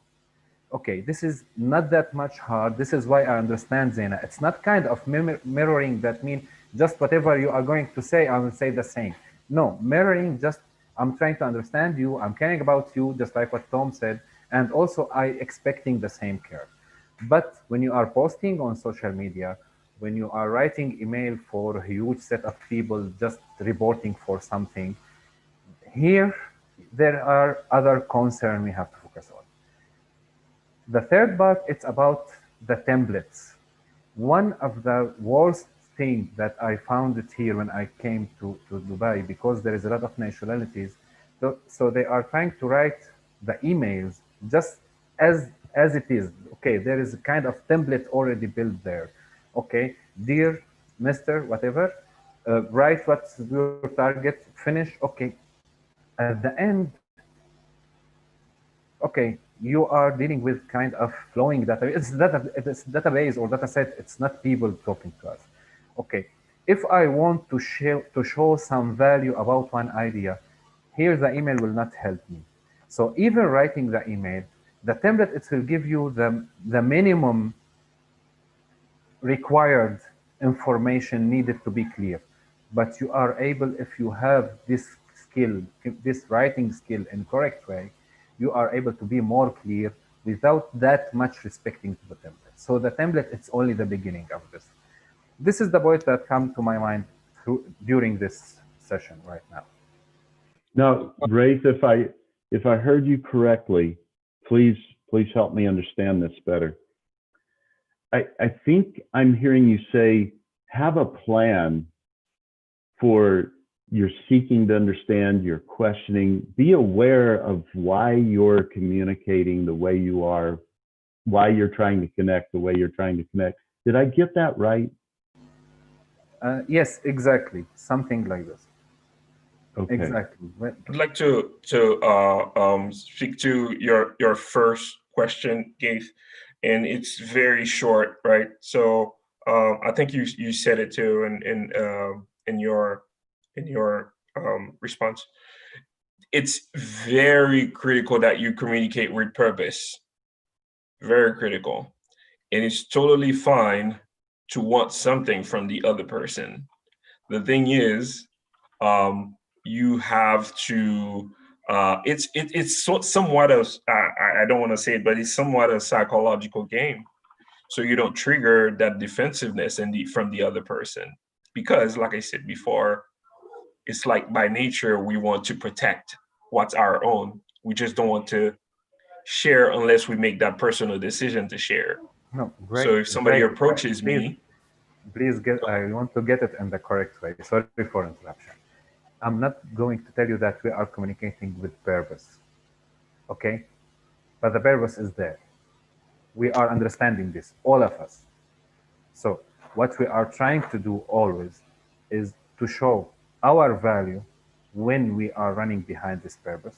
Okay, this is not that much hard. This is why I understand Zena. It's not kind of mirroring that mean just whatever you are going to say, I will say the same. No, mirroring just, I'm trying to understand you, I'm caring about you, just like what Tom said, and also I expecting the same care. But when you are posting on social media, when you are writing email for a huge set of people just reporting for something, here there are other concerns we have to focus on. The third part, it's about the templates. One of the worst things that I found it here when I came to Dubai, because there is a lot of nationalities, so they are trying to write the emails just as it is. Okay, there is a kind of template already built there. Okay, dear Mr. Whatever, write what's your target, finish. Okay, at the end, okay, you are dealing with kind of flowing data. It's database or data set. It's not people talking to us. Okay, if I want to show some value about one idea, here the email will not help me. So even writing the email, the template, it will give you the minimum required information needed to be clear. But you are able, if you have this skill, this writing skill in correct way, you are able to be more clear without that much respecting to the template. So the template, it's only the beginning of this. This is the point that come to my mind during this session right now. Now, Rafe, if I heard you correctly, please help me understand this better. I think I'm hearing you say, have a plan for your seeking to understand, your questioning, be aware of why you're communicating the way you are, why you're trying to connect the way you're trying to connect. Did I get that right? Yes, exactly. Something like this. Okay. Exactly. I'd like to speak to your first question, Gaith, and it's very short, right? So I think you said it too in your response. It's very critical that you communicate with purpose. Very critical, and it's totally fine to want something from the other person. The thing is, you have to it's somewhat of I don't want to say it, but it's somewhat a psychological game, so you don't trigger that defensiveness from the other person, because like I said before, it's like by nature we want to protect what's our own. We just don't want to share unless we make that personal decision to share. No, great, So if somebody great. approaches me, Please get. I want to get it in the correct way. Sorry for interruption. I'm not going to tell you that we are communicating with purpose, okay? But the purpose is there. We are understanding this, all of us. So what we are trying to do always is to show our value when we are running behind this purpose.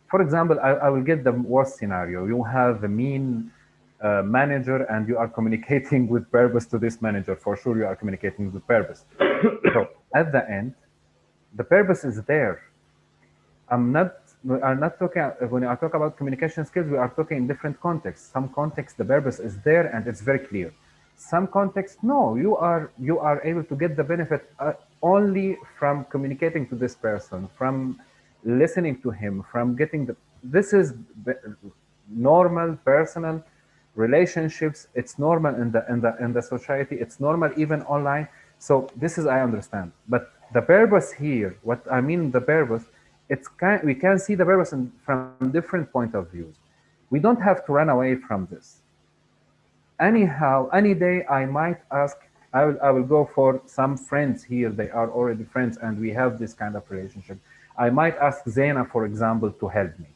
For example, I will get the worst scenario. You have a mean manager and you are communicating with purpose to this manager. For sure, you are communicating with purpose. So at the end, the purpose is there. We are not talking, when I talk about communication skills, we are talking in different contexts. Some contexts, the purpose is there and it's very clear. Some contexts, no, you are able to get the benefit only from communicating to this person, from listening to him, from getting this is normal personal relationships. It's normal in the society. It's normal even online. So this is I understand, but the purpose here, what I mean the purpose, we can see the purpose from different point of views. We don't have to run away from this. Anyhow, any day I might ask, I will go for some friends here. They are already friends, and we have this kind of relationship. I might ask Zaina, for example, to help me.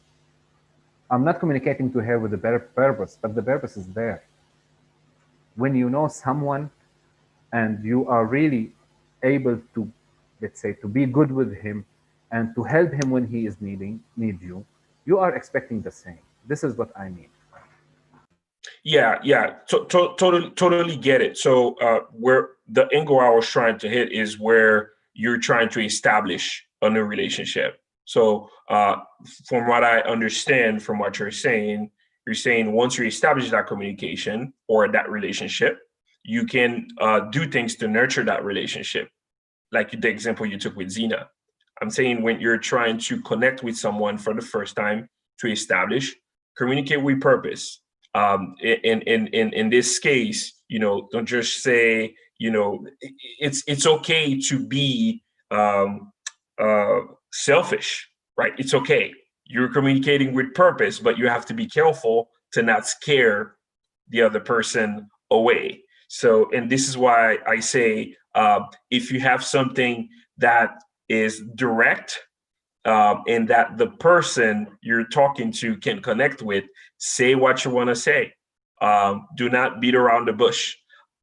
I'm not communicating to her with the better purpose, but the purpose is there. When you know someone and you are really able to, let's say, to be good with him and to help him when he is need you, you are expecting the same. This is what I mean. Yeah. Totally get it. So where the angle I was trying to hit is where you're trying to establish a new relationship. So from what I understand from what you're saying once you establish that communication or that relationship, you can do things to nurture that relationship. Like the example you took with Zena. I'm saying when you're trying to connect with someone for the first time to establish, communicate with purpose. In this case, don't just say, it's okay to be uh, selfish, right? It's okay. You're communicating with purpose, but you have to be careful to not scare the other person away. So, and this is why I say, if you have something that is direct and that the person you're talking to can connect with, say what you want to say. Do not beat around the bush.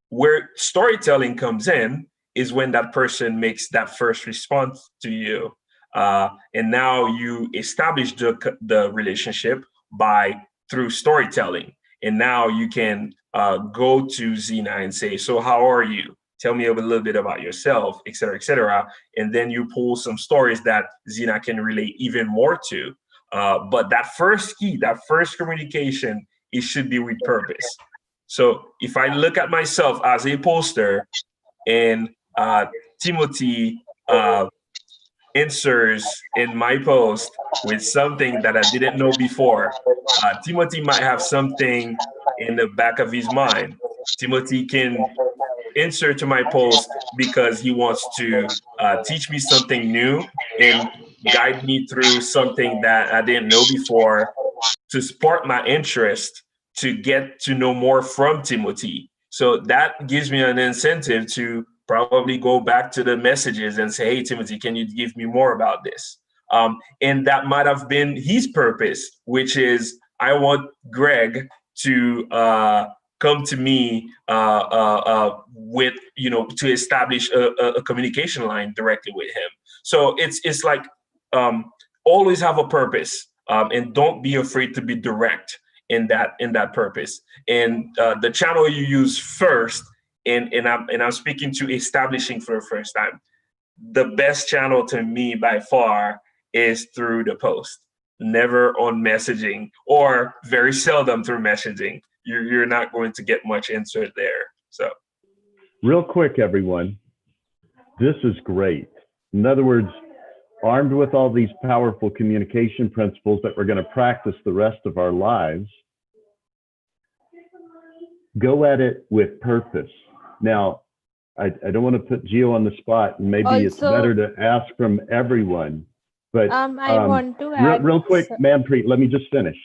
Where storytelling comes in is when that person makes that first response to you. And now you establish the relationship by through storytelling. And now you can go to Zena and say, so how are you? Tell me a little bit about yourself, et cetera, et cetera. And then you pull some stories that Zena can relate even more to. But that first key, that first communication, it should be with purpose. So if I look at myself as a poster and Timothy answers in my post with something that I didn't know before, Timothy might have something in the back of his mind. Timothy can answer to my post because he wants to teach me something new and guide me through something that I didn't know before to spark my interest to get to know more from Timothy. So that gives me an incentive to probably go back to the messages and say, hey, Timothy, can you give me more about this? And that might have been his purpose, which is I want Greg to come to me with, to establish a communication line directly with him. So it's like always have a purpose. And don't be afraid to be direct in that purpose. And the channel you use first, and I'm speaking to establishing for the first time. The best channel to me by far is through the post, never on messaging, or very seldom through messaging. You're not going to get much insert there. So, real quick, everyone, this is great. In other words, armed with all these powerful communication principles that we're going to practice the rest of our lives, go at it with purpose. Now, I don't want to put Gio on the spot, and maybe it's better to ask from everyone. But I want to add real quick, Manpreet, let me just finish.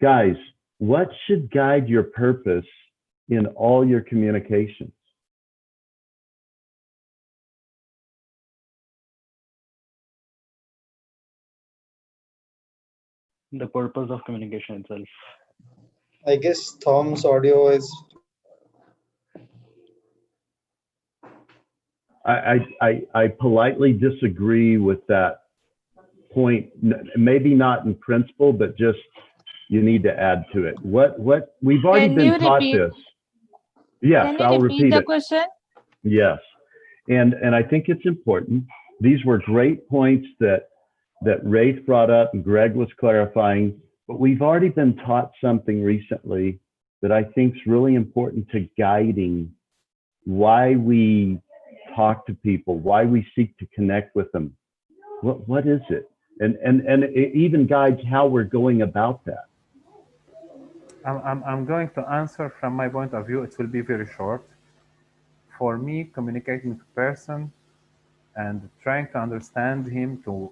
Guys, what should guide your purpose in all your communications? The purpose of communication itself. I guess Thom's audio is. I politely disagree with that point. Maybe not in principle, but just you need to add to it. What we've already been taught this. Yes, I'll repeat the it. question? Yes, and I think it's important. These were great points that Rafe brought up and Greg was clarifying, but we've already been taught something recently that I think is really important to guiding why we talk to people, why we seek to connect with them. What is it? And it even guides how we're going about that. I'm going to answer from my point of view. It will be very short. for me, communicating with a person and trying to understand him, to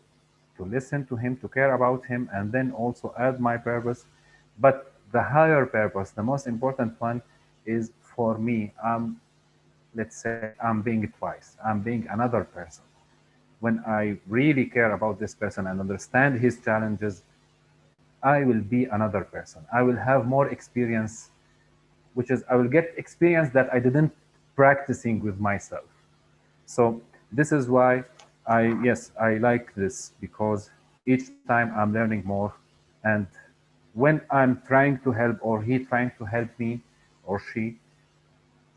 listen to him, to care about him, and then also add my purpose. But the higher purpose, the most important one, is for me. Let's say I'm being twice. I'm being another person. When I really care about this person and understand his challenges, I will be another person. I will have more experience, which is I will get experience that I didn't practicing with myself. So this is why I like this, because each time I'm learning more, and when I'm trying to help or he trying to help me or she,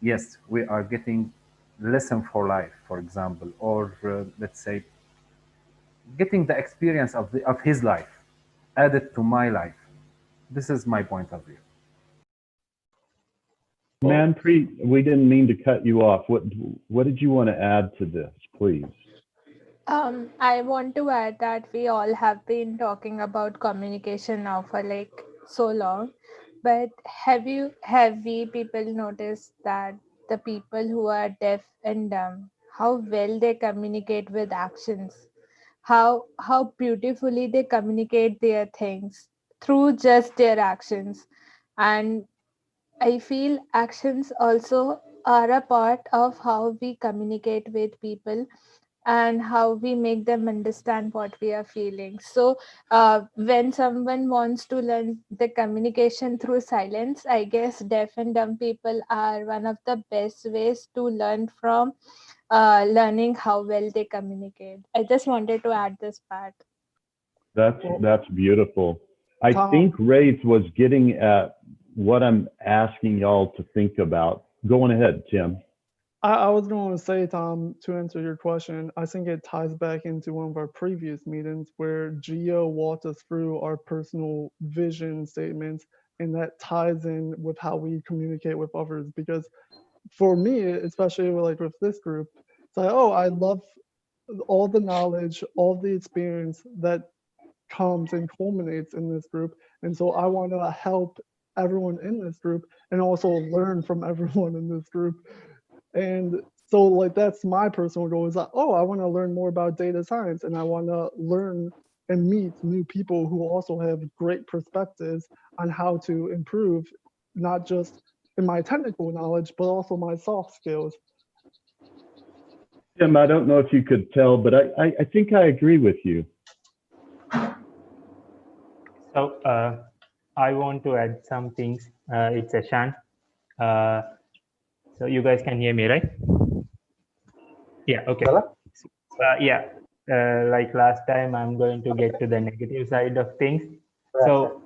yes, we are getting lesson for life, for example, or let's say getting the experience of his life added to my life. This is my point of view. Manpreet, we didn't mean to cut you off. What did you want to add to this, please? I want to add that we all have been talking about communication now for like so long, but have we people noticed that the people who are deaf and dumb, how well they communicate with actions, how beautifully they communicate their things through just their actions. And I feel actions also are a part of how we communicate with people and how we make them understand what we are feeling. So, when someone wants to learn the communication through silence, I guess deaf and dumb people are one of the best ways to learn from learning how well they communicate. I just wanted to add this part. That's beautiful. I think Thom, Ray's was getting at what I'm asking y'all to think about. Go on ahead, Tim. I was going to say, Thom, to answer your question, I think it ties back into one of our previous meetings where Gio walked us through our personal vision statements, and that ties in with how we communicate with others. Because for me, especially like with this group, it's like, oh, I love all the knowledge, all the experience that comes and culminates in this group. And so I want to help everyone in this group and also learn from everyone in this group. And so like that's my personal goal is like, oh, I want to learn more about data science and I want to learn and meet new people who also have great perspectives on how to improve, not just in my technical knowledge, but also my soft skills. Tim, I don't know if you could tell, but I think I agree with you. So I want to add some things. It's a Shan. So you guys can hear me, right? Yeah, okay. Yeah, like last time, I'm going to get to the negative side of things. So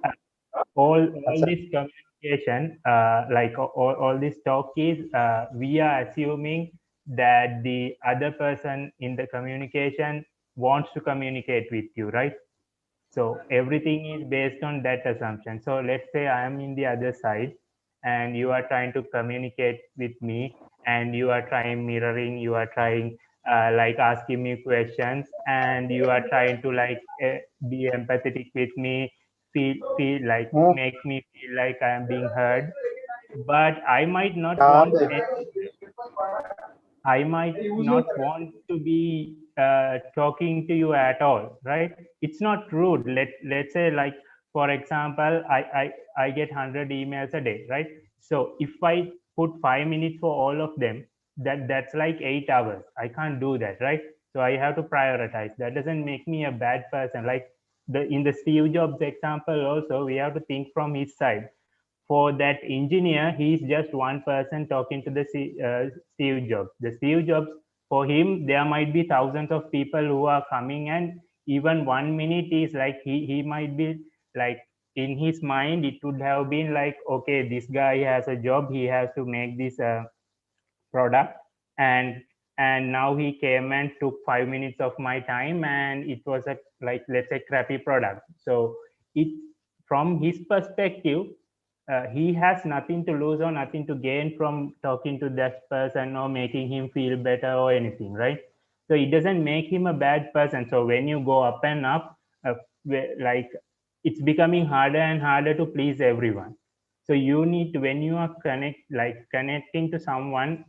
all this communication, like all this talk is, we are assuming that the other person in the communication wants to communicate with you, right? So everything is based on that assumption. So let's say I am in the other side and you are trying to communicate with me and you are trying mirroring, you are trying like asking me questions and you are trying to like be empathetic with me, feel like make me feel like I am being heard. But I might not want I might not want to be talking to you at all, right? It's not rude. Let's say, like, for example, I get 100 emails a day, right? So if I put 5 minutes for all of them, that's like 8 hours. I can't do that, right? So I have to prioritize. That doesn't make me a bad person. Like in the Steve Jobs example, also we have to think from his side. For that engineer, he's just one person talking to the Steve Jobs. The Steve Jobs, for him, there might be thousands of people who are coming, and even 1 minute is like he might be like in his mind, it would have been like, okay, this guy has a job, he has to make this product, and now he came and took 5 minutes of my time, and it was a like let's say crappy product. So it from his perspective, he has nothing to lose or nothing to gain from talking to that person or making him feel better or anything, right? So it doesn't make him a bad person. So when you go up and up, like it's becoming harder and harder to please everyone. So you need to, when you are connecting to someone,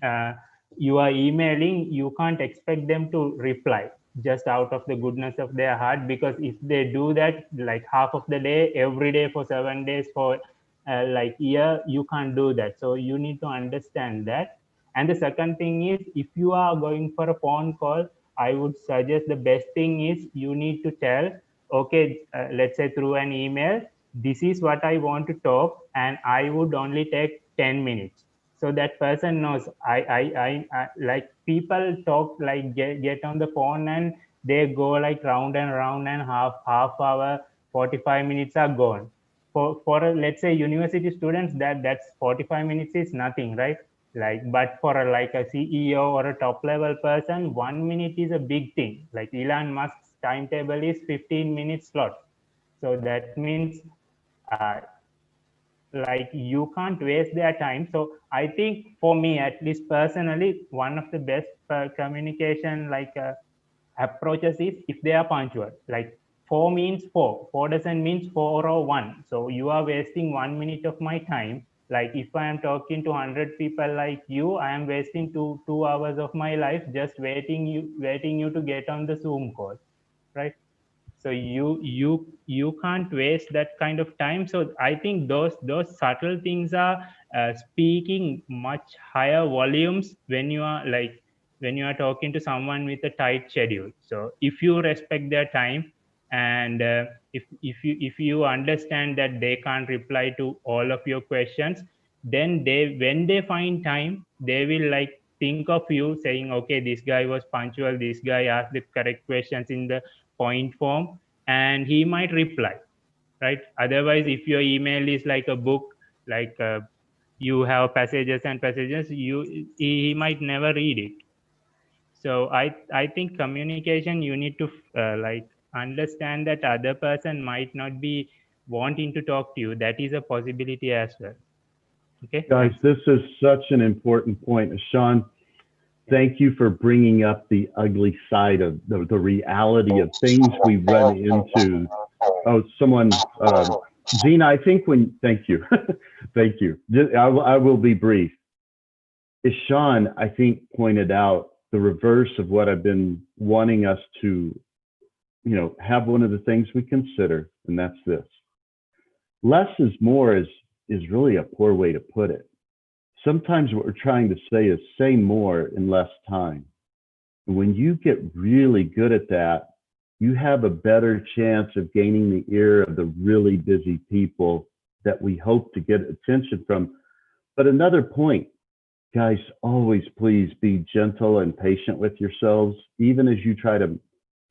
you are emailing, you can't expect them to reply just out of the goodness of their heart, because if they do that like half of the day, every day for 7 days, for like year, you can't do that. So you need to understand that. And the second thing is, if you are going for a phone call, I would suggest the best thing is you need to tell, okay, let's say through an email, this is what I want to talk, and I would only take 10 minutes. So that person knows. I like, people talk like get on the phone and they go like round and round, and half hour, 45 minutes are gone. For let's say university students, that's 45 minutes is nothing, right? Like, but for like a CEO or a top level person, 1 minute is a big thing. Like Elon Musk's timetable is 15 minutes slot. So that means uh, like you can't waste their time. So I think for me, at least personally, one of the best communication approaches is if they are punctual. Like, four means four doesn't mean 4 or 1. So you are wasting 1 minute of my time. Like if I am talking to 100 people like you, I am wasting two hours of my life just waiting you to get on the Zoom call, right? So you can't waste that kind of time. So I think those subtle things are speaking much higher volumes when you are like, when you are talking to someone with a tight schedule. So if you respect their time, and if you understand that they can't reply to all of your questions, then when they find time, they will like think of you, saying, okay, this guy was punctual, this guy asked the correct questions in the point form, and he might reply, right? Otherwise, if your email is like a book, like you have passages and passages, he might never read it. So I think communication, you need to like understand that other person might not be wanting to talk to you. That is a possibility as well. Okay, Guys, thanks. this is such an important point. Sean, thank you for bringing up the ugly side of the reality of things we run into. Oh, someone, Zena, I think thank you. Thank you. I will be brief. Sean, I think, pointed out the reverse of what I've been wanting us to, have one of the things we consider, and that's this. Less is more is really a poor way to put it. Sometimes what we're trying to say is say more in less time. And when you get really good at that, you have a better chance of gaining the ear of the really busy people that we hope to get attention from. But another point, guys, always please be gentle and patient with yourselves. Even as you try to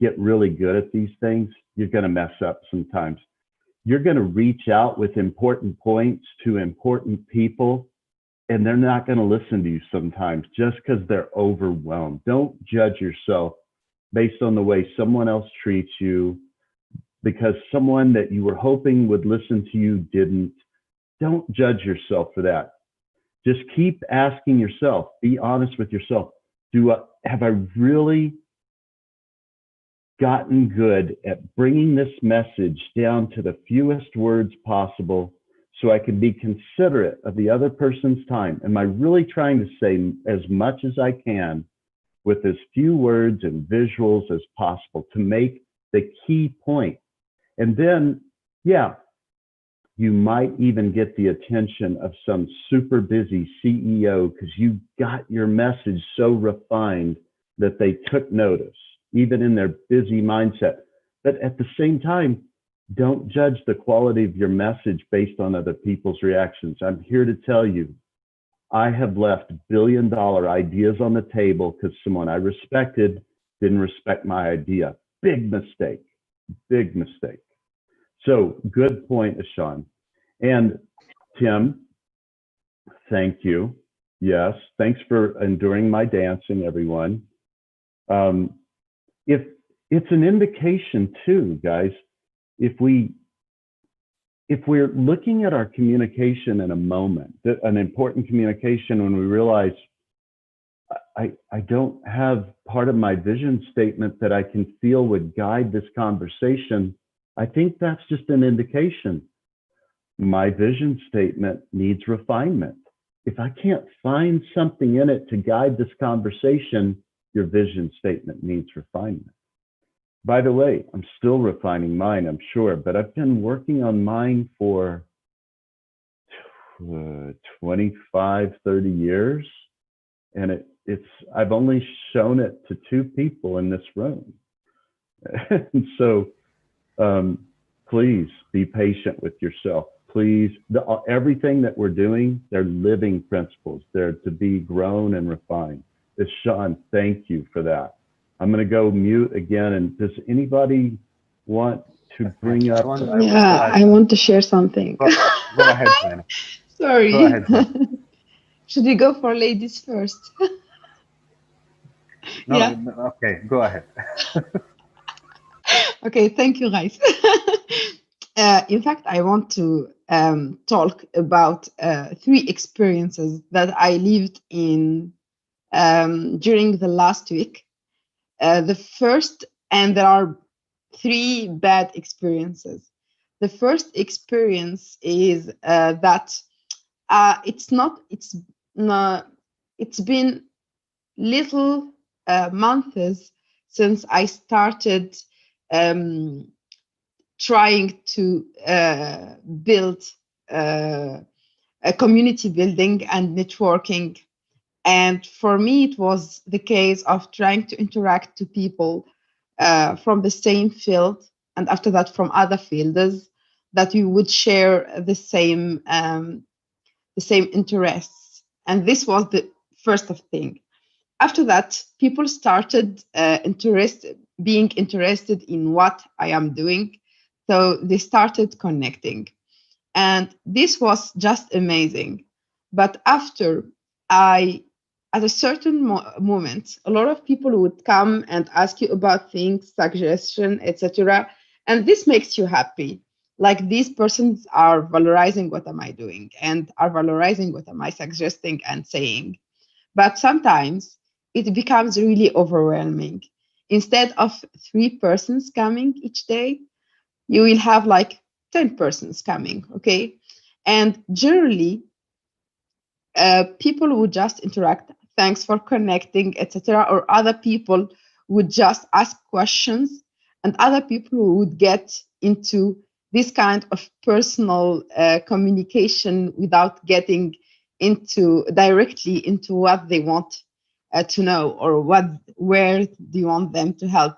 get really good at these things, you're going to mess up sometimes. You're going to reach out with important points to important people, and they're not going to listen to you sometimes just because they're overwhelmed. Don't judge yourself based on the way someone else treats you, because someone that you were hoping would listen to you didn't. Don't judge yourself for that. Just keep asking yourself, be honest with yourself. Have I really gotten good at bringing this message down to the fewest words possible so I can be considerate of the other person's time? Am I really trying to say as much as I can with as few words and visuals as possible to make the key point? And then, yeah, you might even get the attention of some super busy CEO because you got your message so refined that they took notice, even in their busy mindset. But at the same time, don't judge the quality of your message based on other people's reactions. I'm here to tell you, I have left billion-dollar ideas on the table because someone I respected didn't respect my idea. Big mistake, big mistake. So good point, Sean. And Tim, thank you. Yes, thanks for enduring my dancing, everyone. If it's an indication too, guys, if we're looking at our communication in a moment, an important communication, when we realize I don't have part of my vision statement that I can feel would guide this conversation, I think that's just an indication. My vision statement needs refinement. if I can't find something in it to guide this conversation, your vision statement needs refinement. By the way, I'm still refining mine, I'm sure, but I've been working on mine for 25, 30 years. And I've only shown it to 2 people in this room. And so please be patient with yourself. Please, everything that we're doing, they're living principles. They're to be grown and refined. Sean, thank you for that. I'm going to go mute again. And does anybody want to bring up? Yeah, I want to share something. Go ahead, Zainab. Sorry. Go ahead, Zainab. Should we go for ladies first? No, Yeah. okay, go ahead. Okay, thank you, guys. In fact, I want to talk about 3 experiences that I lived in during the last week. The first, and there are 3 bad experiences. The first experience is that it's been little months since I started trying to build a community building and networking. And for me, it was the case of trying to interact to people from the same field, and after that from other fields, that we would share the same interests. And this was the first of thing. After that, people started being interested in what I am doing. So they started connecting. And this was just amazing. But after at a certain moment, a lot of people would come and ask you about things, suggestion, etc. And this makes you happy. Like, these persons are valorizing what am I doing and are valorizing what am I suggesting and saying. But sometimes it becomes really overwhelming. Instead of 3 persons coming each day, you will have like 10 persons coming, okay? And generally, people would just interact, thanks for connecting, etc. Or other people would just ask questions, and other people would get into this kind of personal communication without getting directly into what they want to know, or where do you want them to help.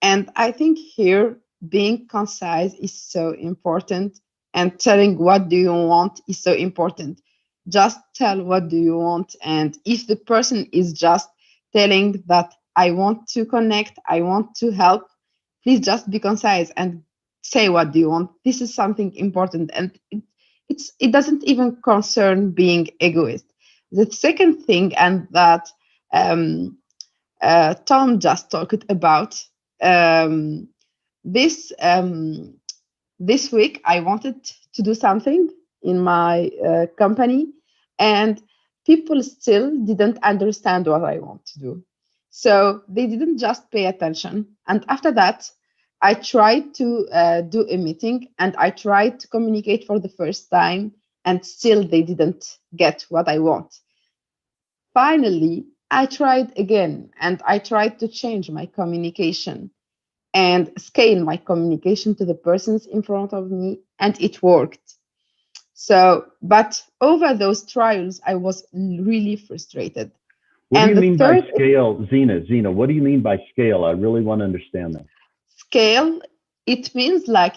And I think here being concise is so important, and telling what do you want is so important. Just tell what do you want. And if the person is just telling that I want to connect, I want to help, please just be concise and say what do you want. This is something important, and it doesn't even concern being egoist. The second thing, and that Thom just talked about, this this week I wanted to do something in my company, and people still didn't understand what I want to do. So they didn't just pay attention. And after that, I tried to do a meeting, and I tried to communicate for the first time, and still they didn't get what I want. Finally, I tried again, and I tried to change my communication and scale my communication to the persons in front of me, and it worked. So, but over those trials, I was really frustrated. What do you mean by scale, Zena? What do you mean by scale? I really want to understand that. Scale, it means like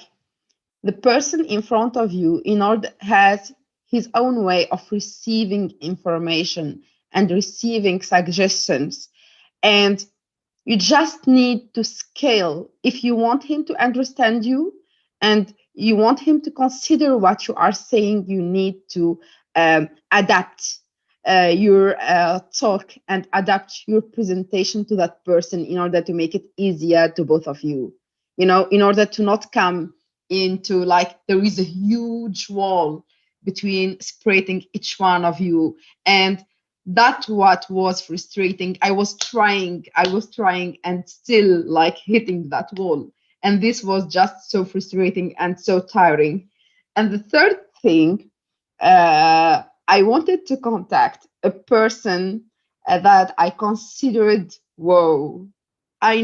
the person in front of you has his own way of receiving information and receiving suggestions, and you just need to scale. If you want him to understand you and you want him to consider what you are saying, you need to adapt your talk and adapt your presentation to that person in order to make it easier to both of you. You know, in order to not come into like there is a huge wall between separating each one of you. And that's what was frustrating. I was trying and still like hitting that wall. And this was just so frustrating and so tiring. And the third thing, I wanted to contact a person that I considered, whoa, I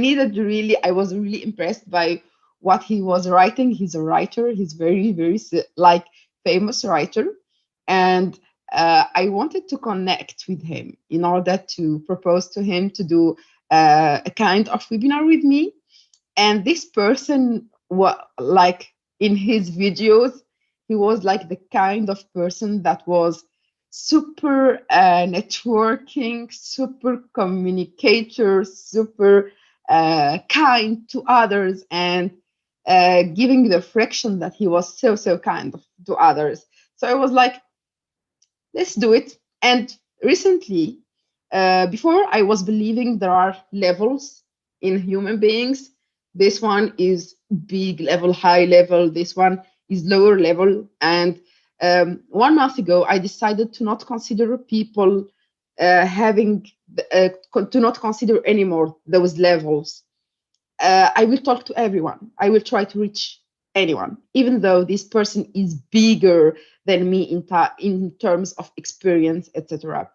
was really impressed by what he was writing. He's a writer. He's very, very like famous writer. And I wanted to connect with him in order to propose to him to do a kind of webinar with me. And this person, like in his videos, he was like the kind of person that was super networking, super communicator, super kind to others, and giving the friction that he was so kind to others. So I was like, let's do it. And recently, before I was believing there are levels in human beings. This one is big level, high level. This one is lower level. And 1 month ago, I decided to not consider people to not consider anymore those levels. I will talk to everyone. I will try to reach anyone, even though this person is bigger than me in terms of experience, etc.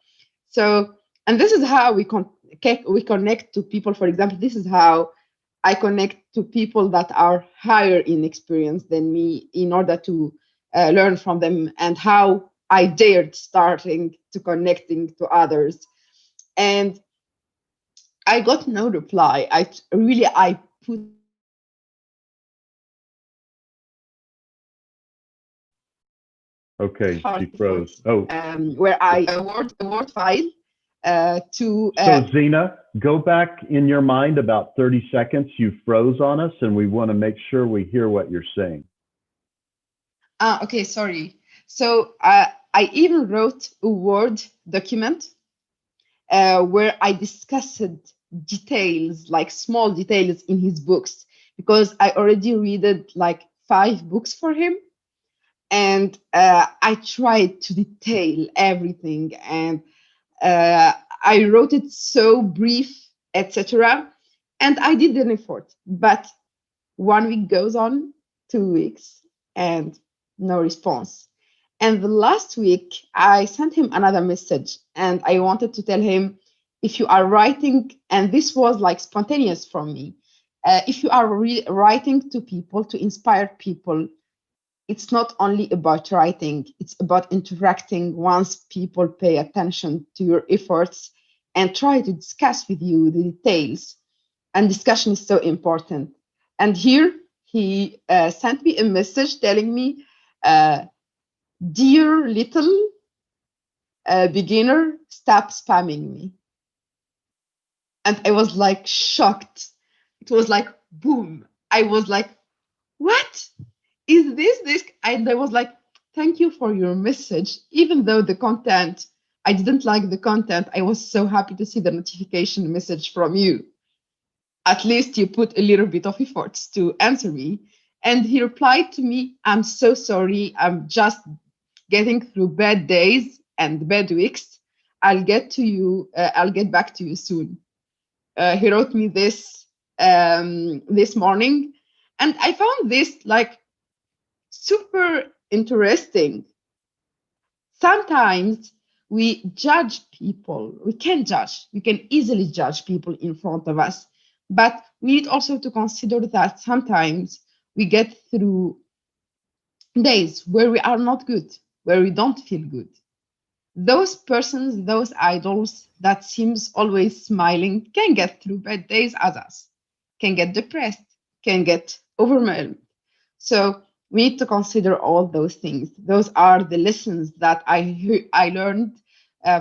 So, and this is how we connect to people. For example, this is how I connect to people that are higher in experience than me in order to learn from them, and how I dared starting to connecting to others. And I got no reply. I put Okay, she hard froze. efforts, Oh, where I a word file to so Zena, go back in your mind about 30 seconds. You froze on us, and we want to make sure we hear what you're saying. okay, sorry. So I even wrote a Word document where I discussed details, like small details in his books, because I already read like 5 books for him. And I tried to detail everything, and I wrote it so brief, etc. And I did an effort, but 1 week goes on, 2 weeks, and no response. And the last week, I sent him another message, and I wanted to tell him, if you are writing, and this was like spontaneous from me, if you are writing to people to inspire people, it's not only about writing, it's about interacting once people pay attention to your efforts and try to discuss with you the details. And discussion is so important. And here he sent me a message telling me, dear little beginner, stop spamming me. And I was like shocked. It was like, boom. I was like, what? Is this? And I was like, thank you for your message. Even though the content, I didn't like the content, I was so happy to see the notification message from you. At least you put a little bit of efforts to answer me. And he replied to me, I'm so sorry. I'm just getting through bad days and bad weeks. I'll get back to you soon. He wrote me this this morning, and I found this like super interesting. Sometimes we judge people. We can judge. We can easily judge people in front of us. But we need also to consider that sometimes we get through days where we are not good, where we don't feel good. Those persons, those idols that seems always smiling can get through bad days as us, can get depressed, can get overwhelmed. So we need to consider all those things. Those are the lessons that I learned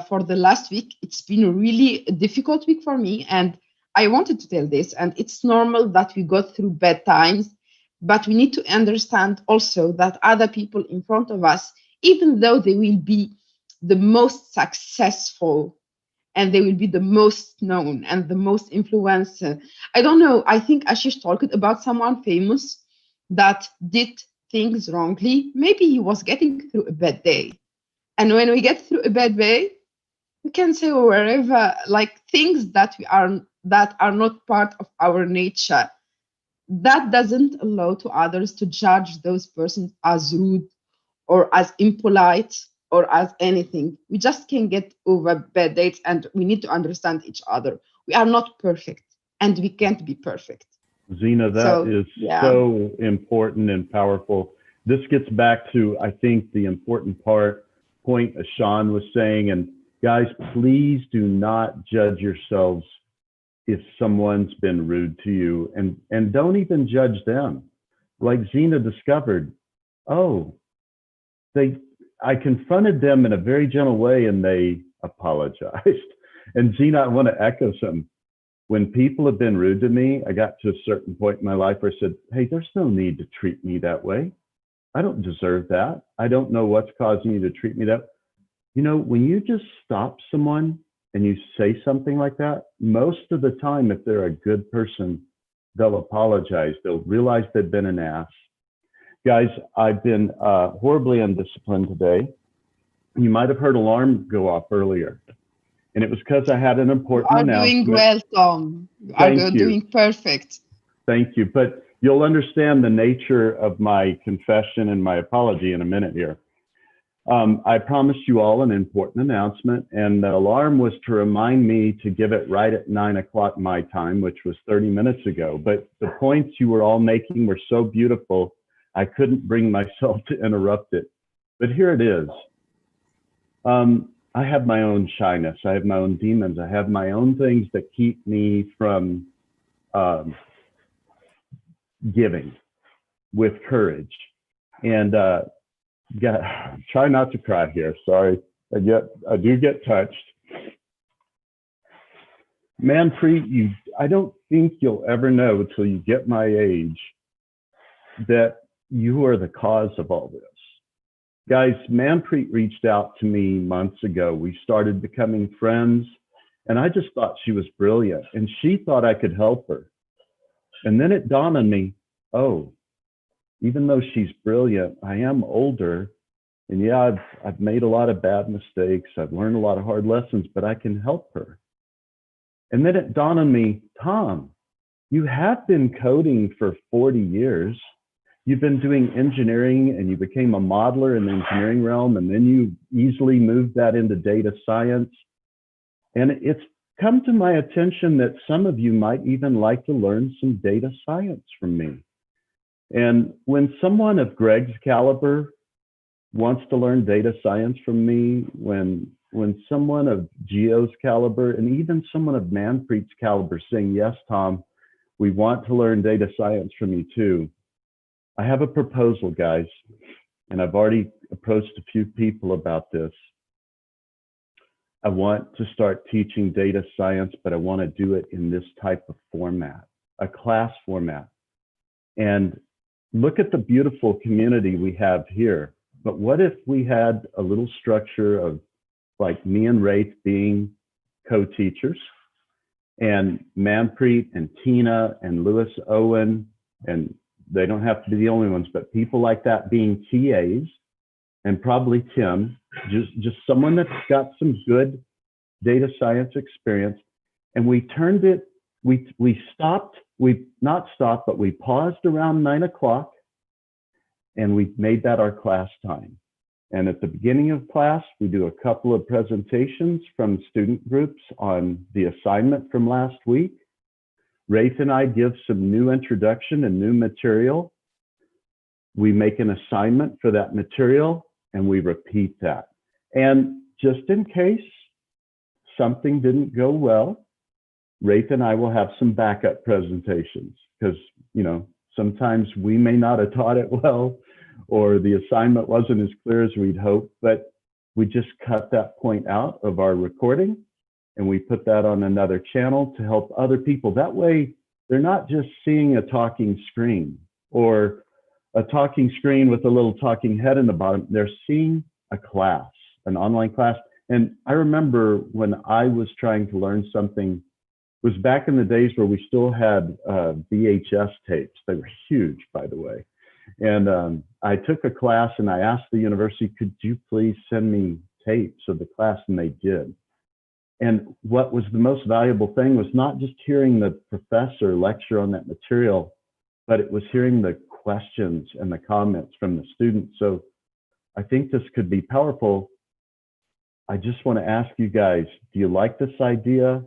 for the last week. It's been a really difficult week for me, and I wanted to tell this. And it's normal that we go through bad times, but we need to understand also that other people in front of us, even though they will be the most successful and they will be the most known and the most influencer. I don't know. I think Ashish talked about someone famous that did things wrongly. Maybe he was getting through a bad day. And when we get through a bad day, we can say wherever, like things that are not part of our nature. That doesn't allow to others to judge those persons as rude or as impolite or as anything. We just can get over bad dates, and we need to understand each other. We are not perfect, and we can't be perfect. Zena, that So is yeah. so important and powerful. This gets back to, I think, the important point Sean was saying. And guys, please do not judge yourselves if someone's been rude to you, and don't even judge them. Like Zena discovered, oh, I confronted them in a very gentle way and they apologized. And Zena, I want to echo some. When people have been rude to me, I got to a certain point in my life where I said, hey, there's no need to treat me that way. I don't deserve that. I don't know what's causing you to treat me that. You know, when you just stop someone and you say something like that, most of the time, if they're a good person, they'll apologize. They'll realize they've been an ass. Guys, I've been horribly undisciplined today. You might have heard alarm go off earlier. And it was because I had an important announcement. You are doing well, Thom. You are doing perfect. Thank you. But you'll understand the nature of my confession and my apology in a minute here. I promised you all an important announcement, and the alarm was to remind me to give it right at 9 o'clock my time, which was 30 minutes ago. But the points you were all making were so beautiful, I couldn't bring myself to interrupt it. But here it is. I have my own shyness. I have my own demons. I have my own things that keep me from giving with courage. And try not to cry here. Sorry. I do get touched. Manpreet, I don't think you'll ever know until you get my age that you are the cause of all this. Guys, Manpreet reached out to me months ago. We started becoming friends, and I just thought she was brilliant, and she thought I could help her. And then it dawned on me, oh, even though she's brilliant, I am older, and yeah, I've made a lot of bad mistakes. I've learned a lot of hard lessons, but I can help her. And then it dawned on me, Thom, you have been coding for 40 years. You've been doing engineering and you became a modeler in the engineering realm, and then you easily moved that into data science. And it's come to my attention that some of you might even like to learn some data science from me. And when someone of Greg's caliber wants to learn data science from me, when someone of Gio's caliber, and even someone of Manpreet's caliber saying, yes, Thom, we want to learn data science from you too. I have a proposal, guys, and I've already approached a few people about this. I want to start teaching data science, but I want to do it in this type of format, a class format. And look at the beautiful community we have here. But what if we had a little structure of like me and Rafe being co-teachers, and Manpreet and Tina and Lewis Owen, and they don't have to be the only ones, but people like that being TAs, and probably Tim, just someone that's got some good data science experience. And we turned it, we not stopped, but we paused around 9 o'clock, and we made that our class time. And at the beginning of class, we do a couple of presentations from student groups on the assignment from last week. Rafe and I give some new introduction and new material. We make an assignment for that material, and we repeat that. And just in case something didn't go well, Rafe and I will have some backup presentations, because, you know, sometimes we may not have taught it well, or the assignment wasn't as clear as we'd hoped, but we just cut that point out of our recording and we put that on another channel to help other people. That way, they're not just seeing a talking screen or a talking screen with a little talking head in the bottom. They're seeing a class, an online class. And I remember when I was trying to learn something, it was back in the days where we still had VHS tapes. They were huge, by the way. And I took a class and I asked the university, could you please send me tapes of the class? And they did. And what was the most valuable thing was not just hearing the professor lecture on that material, but it was hearing the questions and the comments from the students. So I think this could be powerful. I just want to ask you guys, do you like this idea?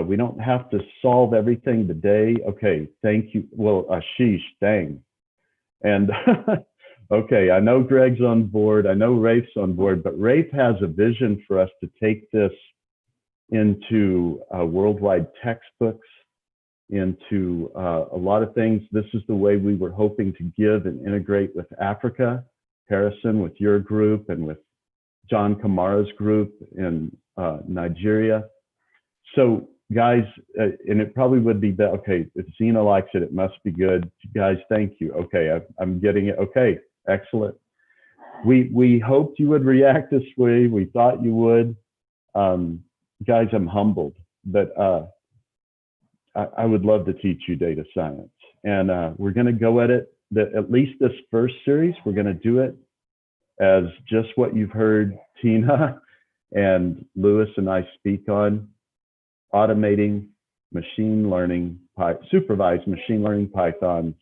We don't have to solve everything today. Okay, thank you. Well, Ashish, dang. And okay, I know Greg's on board. I know Rafe's on board, but Rafe has a vision for us to take this into worldwide textbooks, into a lot of things. This is the way we were hoping to give and integrate with Africa, Harrison, with your group, and with John Kamara's group in Nigeria. So guys, and it probably would be that, okay, if Zena likes it, it must be good. Guys, thank you. Okay, I'm getting it. Okay, excellent. We hoped you would react this way. We thought you would. Guys, I'm humbled, but I would love to teach you data science. And we're gonna go at it, at least this first series, we're gonna do it as just what you've heard Tina and Lewis and I speak on, automating machine learning, supervised machine learning Pythons.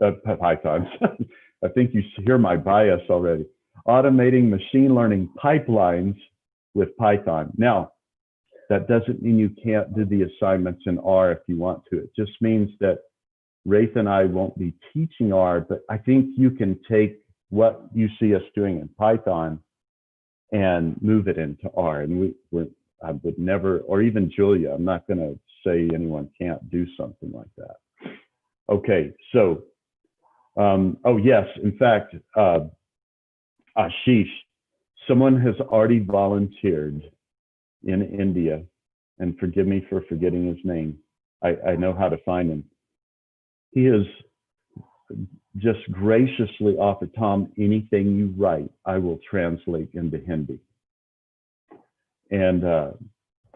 I think you hear my bias already. Automating machine learning pipelines with Python. Now, that doesn't mean you can't do the assignments in R if you want to. It just means that Rafe and I won't be teaching R, but I think you can take what you see us doing in Python and move it into R. And I would never, or even Julia, I'm not going to say anyone can't do something like that. Okay, so, oh yes, in fact, Ashish, someone has already volunteered in India, and forgive me for forgetting his name. I know how to find him. He has just graciously offered, Tom, anything you write, I will translate into Hindi. And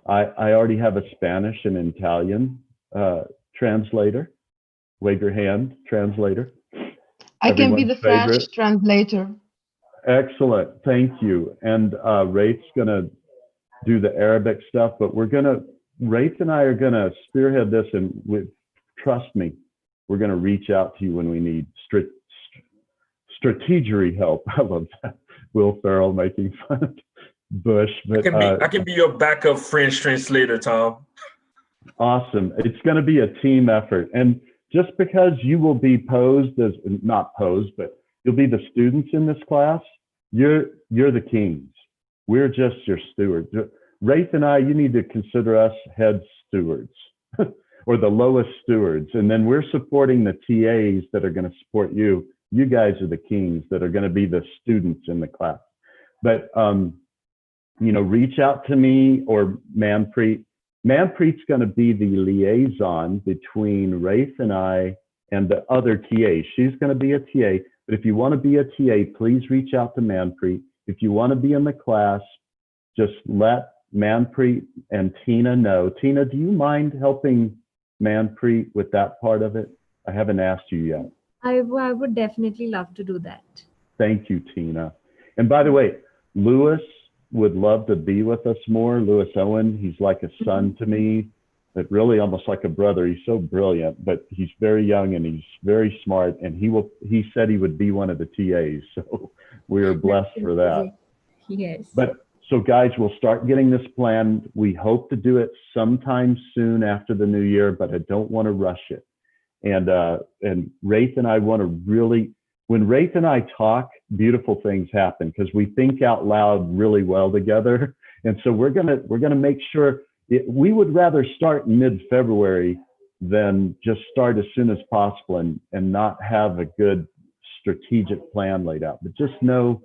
I already have a Spanish and Italian translator. Wave your hand, translator. I can be Everyone's the French favorite. translator. Excellent, thank you. And Rafe's gonna do the Arabic stuff, but Rafe and I are gonna spearhead this, and trust me, we're gonna reach out to you when we need strategery help. I love that. Will Ferrell making fun of Bush, but I can be your backup French translator, Tom. Awesome. It's going to be a team effort, and just because you will be posed as, not posed, but you'll be the students in this class, you're the kings. We're just your stewards. Rafe and I, you need to consider us head stewards or the lowest stewards, and then we're supporting the TAs that are going to support you. You guys are the kings that are going to be the students in the class. But you know, reach out to me or Manpreet. Manpreet's going to be the liaison between Rafe and I and the other TA. She's going to be a TA, but if you want to be a TA, please reach out to Manpreet. If you want to be in the class, just let Manpreet and Tina know. Tina, do you mind helping Manpreet with that part of it? I haven't asked you yet. I would definitely love to do that. Thank you, Tina. And by the way, Lewis would love to be with us more. Lewis Owen, he's like a son to me, but really almost like a brother. He's so brilliant, but he's very young and he's very smart. And he said he would be one of the TAs. So we are blessed for that. Yes. But so guys, we'll start getting this planned. We hope to do it sometime soon after the new year, but I don't want to rush it. And Rafe and I want to really, when Rafe and I talk, beautiful things happen because we think out loud really well together. And so we're gonna make sure we would rather start mid-February than just start as soon as possible and not have a good strategic plan laid out. But just know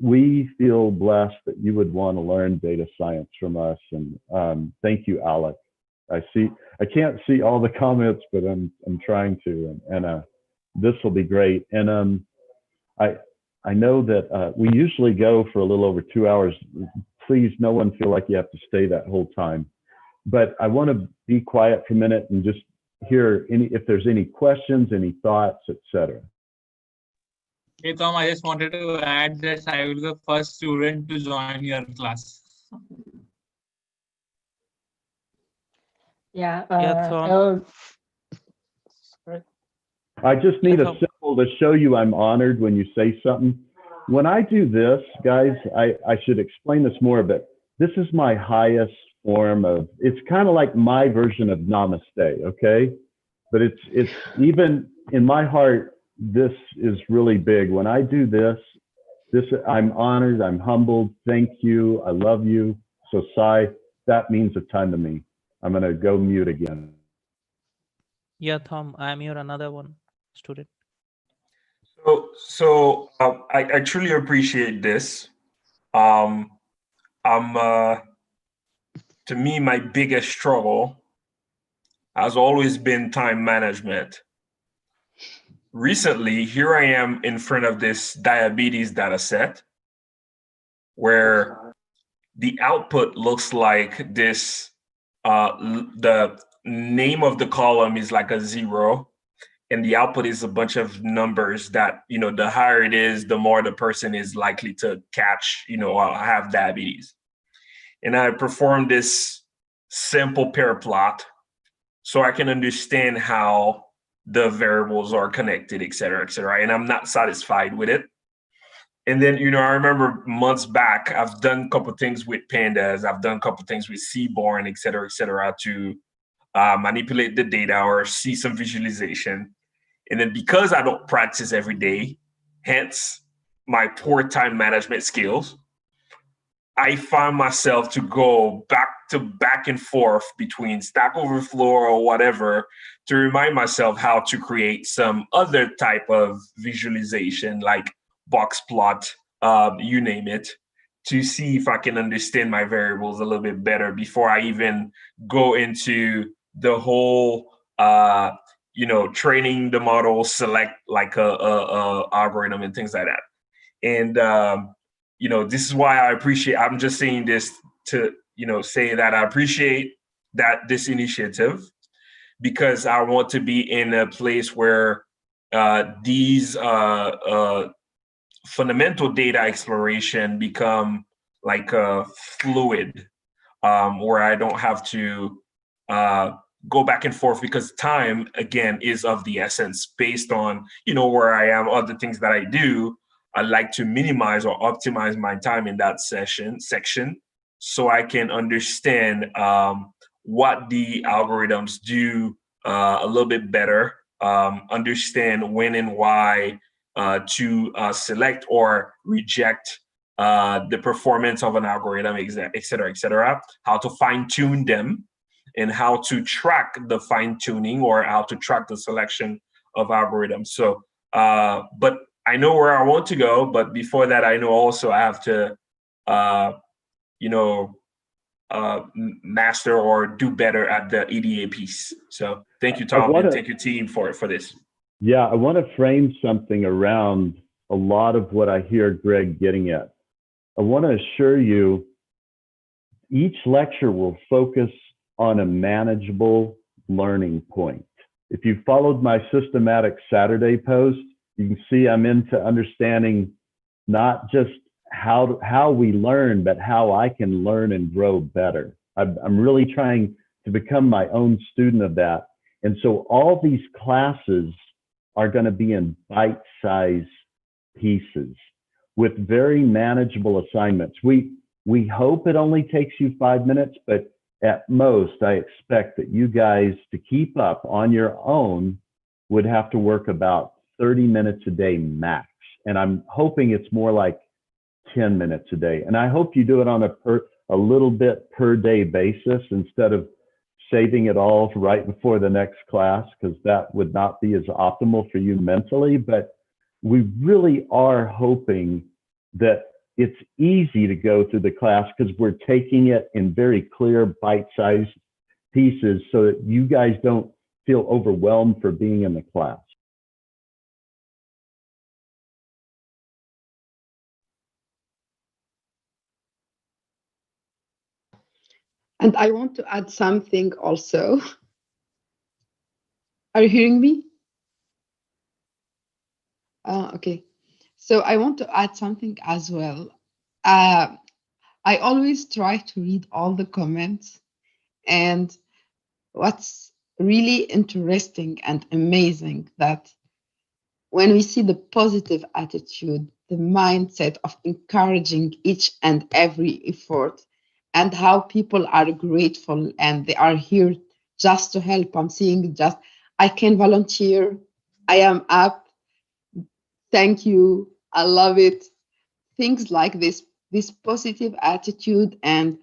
we feel blessed that you would want to learn data science from us. And thank you, Alec. I can't see all the comments, but I'm trying to, and this will be great. And I know that we usually go for a little over 2 hours. Please, no one feel like you have to stay that whole time. But I want to be quiet for a minute and just hear if there's any questions, any thoughts, etc. Hey Tom, I just wanted to add that I was the first student to join your class. Yeah. I just need a symbol to show you I'm honored when you say something. when I do this, guys, I should explain this more, but this is my highest form of, it's kind of like my version of namaste, okay? But it's even in my heart, this is really big. When I do this, I'm honored, I'm humbled, thank you, I love you. So Sai, that means a ton to me. I'm gonna go mute again. Yeah, Thom, I am your another one student. I truly appreciate this. I'm to me, my biggest struggle has always been time management. Recently, here I am in front of this diabetes data set where the output looks like this. The name of the column is like a 0, and the output is a bunch of numbers that, the higher it is, the more the person is likely to catch, or have diabetes. And I performed this simple pair plot so I can understand how the variables are connected, et cetera, and I'm not satisfied with it. And then, I remember months back, I've done a couple things with pandas, I've done a couple things with Seaborn, et cetera, to manipulate the data or see some visualization. And then because I don't practice every day, hence my poor time management skills, I find myself to go back and forth between Stack Overflow or whatever to remind myself how to create some other type of visualization like box plot, you name it, to see if I can understand my variables a little bit better before I even go into the whole, training the model, select like a algorithm and things like that. And this is why I'm just saying this to, say that I appreciate this initiative, because I want to be in a place where these fundamental data exploration become like a fluid, where I don't have to go back and forth, because time, again, is of the essence based on, where I am, other things that I do. I like to minimize or optimize my time in that section so I can understand what the algorithms do a little bit better, understand when and why to select or reject the performance of an algorithm, et cetera, how to fine tune them, and how to track the fine tuning or how to track the selection of algorithms. So, but I know where I want to go, but before that, I know also I have to, master or do better at the EDA piece. So thank you, Thom, and thank you, team, for this. Yeah, I want to frame something around a lot of what I hear Greg getting at. I want to assure you, each lecture will focus on a manageable learning point. If you followed my systematic Saturday post, you can see I'm into understanding not just how we learn, but how I can learn and grow better. I'm really trying to become my own student of that. And so all these classes are going to be in bite-sized pieces with very manageable assignments. We hope it only takes you 5 minutes, but at most, I expect that you guys, to keep up on your own, would have to work about 30 minutes a day max. And I'm hoping it's more like 10 minutes a day. And I hope you do it on a little bit per day basis instead of saving it all right before the next class, because that would not be as optimal for you mentally. But we really are hoping that it's easy to go through the class, because we're taking it in very clear bite-sized pieces so that you guys don't feel overwhelmed for being in the class. And I want to add something also. Are you hearing me? Okay. So I want to add something as well. I always try to read all the comments, and what's really interesting and amazing that when we see the positive attitude, the mindset of encouraging each and every effort, and how people are grateful and they are here just to help. I'm seeing just, I can volunteer, I am up, thank you, I love it. Things like this positive attitude, and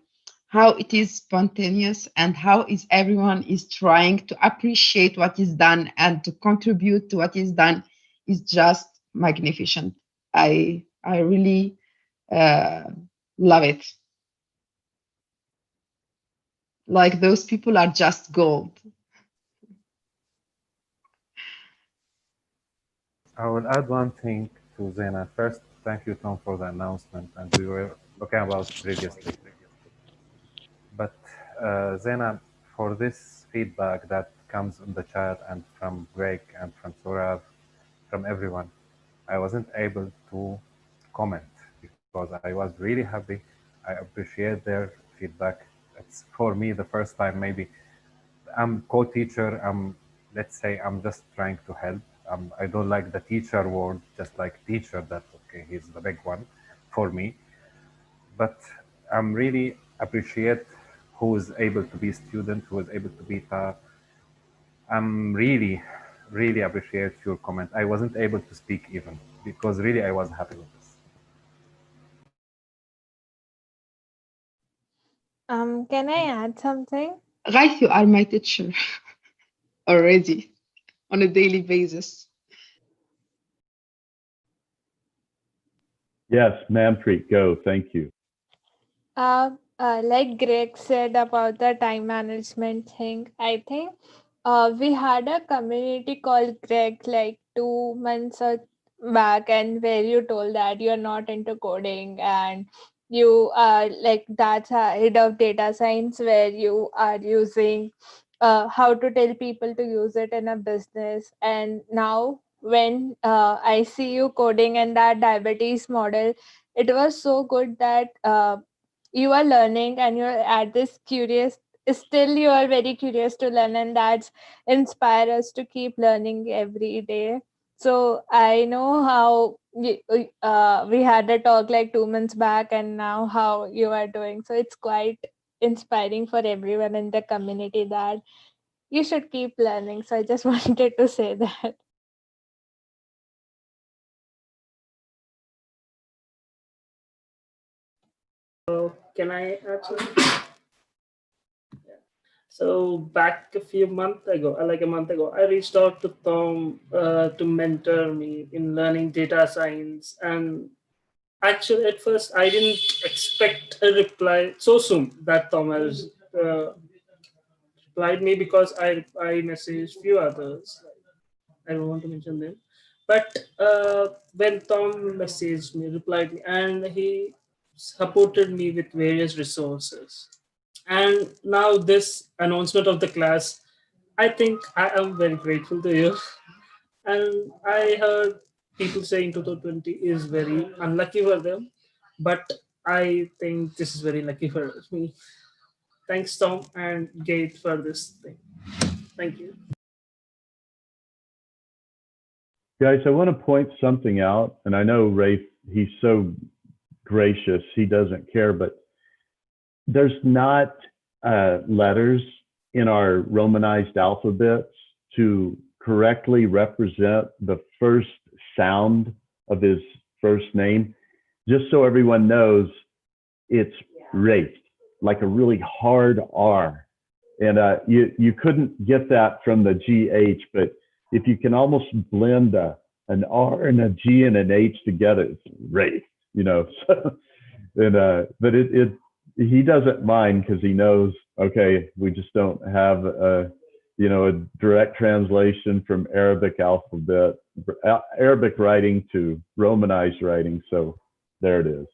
how it is spontaneous, and how is everyone is trying to appreciate what is done and to contribute to what is done, is just magnificent. I really love it. Like, those people are just gold. I will add one thing to Zena. First, thank you, Tom, for the announcement, and we were talking about previously. But Zena, for this feedback that comes in the chat and from Greg and from Sorav, from everyone, I wasn't able to comment because I was really happy. I appreciate their feedback. It's for me the first time. Maybe I'm co-teacher. Let's say I'm just trying to help. I don't like the teacher word, just like teacher. That okay, he's the big one for me. But I'm really appreciate who is able to be student, who is able to be staff. I'm really, really appreciate your comment. I wasn't able to speak even because really I was happy with this. Can I add something? Right, you are my teacher already on a daily basis. Yes, Manpreet, go. Thank you. Like Greg said about the time management thing, I think we had a community called Greg like 2 months back, and where you told that you're not into coding and you are like that's a head of data science, where you are using how to tell people to use it in a business. And now when I see you coding and that diabetes model, it was so good that you are learning and you're at this curious, still you are very curious to learn, and that's inspire us to keep learning every day. So I know how we had a talk like 2 months back, and now how you are doing, so it's quite inspiring for everyone in the community that you should keep learning. So I just wanted to say that. Can I add something? So back a few months ago, like a month ago, I reached out to Tom to mentor me in learning data science. And actually, at first, I didn't expect a reply so soon that Tom has replied me, because I messaged few others. I don't want to mention them, but when Tom messaged me, replied me, and he supported me with various resources. And now this announcement of the class, I think I am very grateful to you. And I heard people saying 2020 is very unlucky for them, but I think this is very lucky for me. Thanks, Tom and Gate, for this thing. Thank you. Guys, I want to point something out, and I know Rafe, he's so gracious, he doesn't care, but there's not letters in our Romanized alphabets to correctly represent the first sound of his first name. Just so everyone knows, it's Rafe, like a really hard R. And you couldn't get that from the GH, but if you can almost blend an R and a G and an H together, it's Rafe, you know. So, and but he doesn't mind because he knows, okay, we just don't have a direct translation from Arabic alphabet, Arabic writing to Romanized writing. So there it is.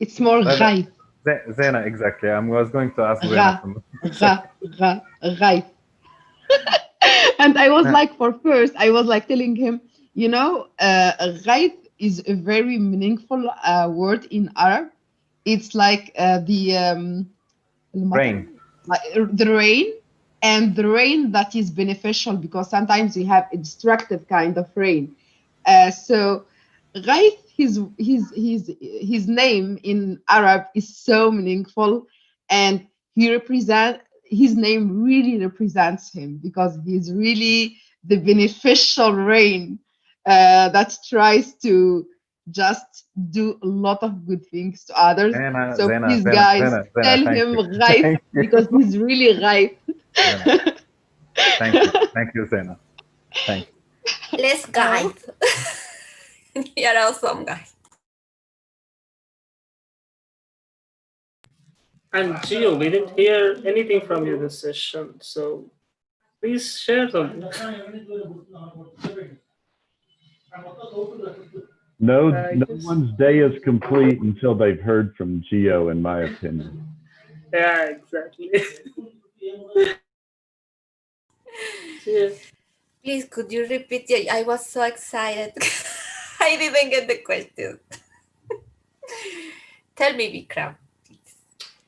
It's more Rai. Zena, exactly. I was going to ask Zena. Rai. And I was like, for first, I was like telling him, Rai is a very meaningful word in Arab. It's like the rain. Like the rain, and the rain that is beneficial, because sometimes we have a destructive kind of rain. So Ghaith his name in Arab is so meaningful, and his name really represents him because he's really the beneficial rain that tries to just do a lot of good things to others. Zena, So Zena, please, Zena, guys, Zena, Zena, tell thank him you. Raif Thank you. because he's really Raif. Zena, thank you. Thank you, Zena. Thank you. Let's guide. You're awesome, guys. And Gio, we didn't hear anything from you this session, so please share something. No, I no guess. one's day is complete until they've heard from Gio, in my opinion. Yeah, exactly. Yeah. Please, could you repeat? I was so excited. I didn't get the question. Tell me, Vikram.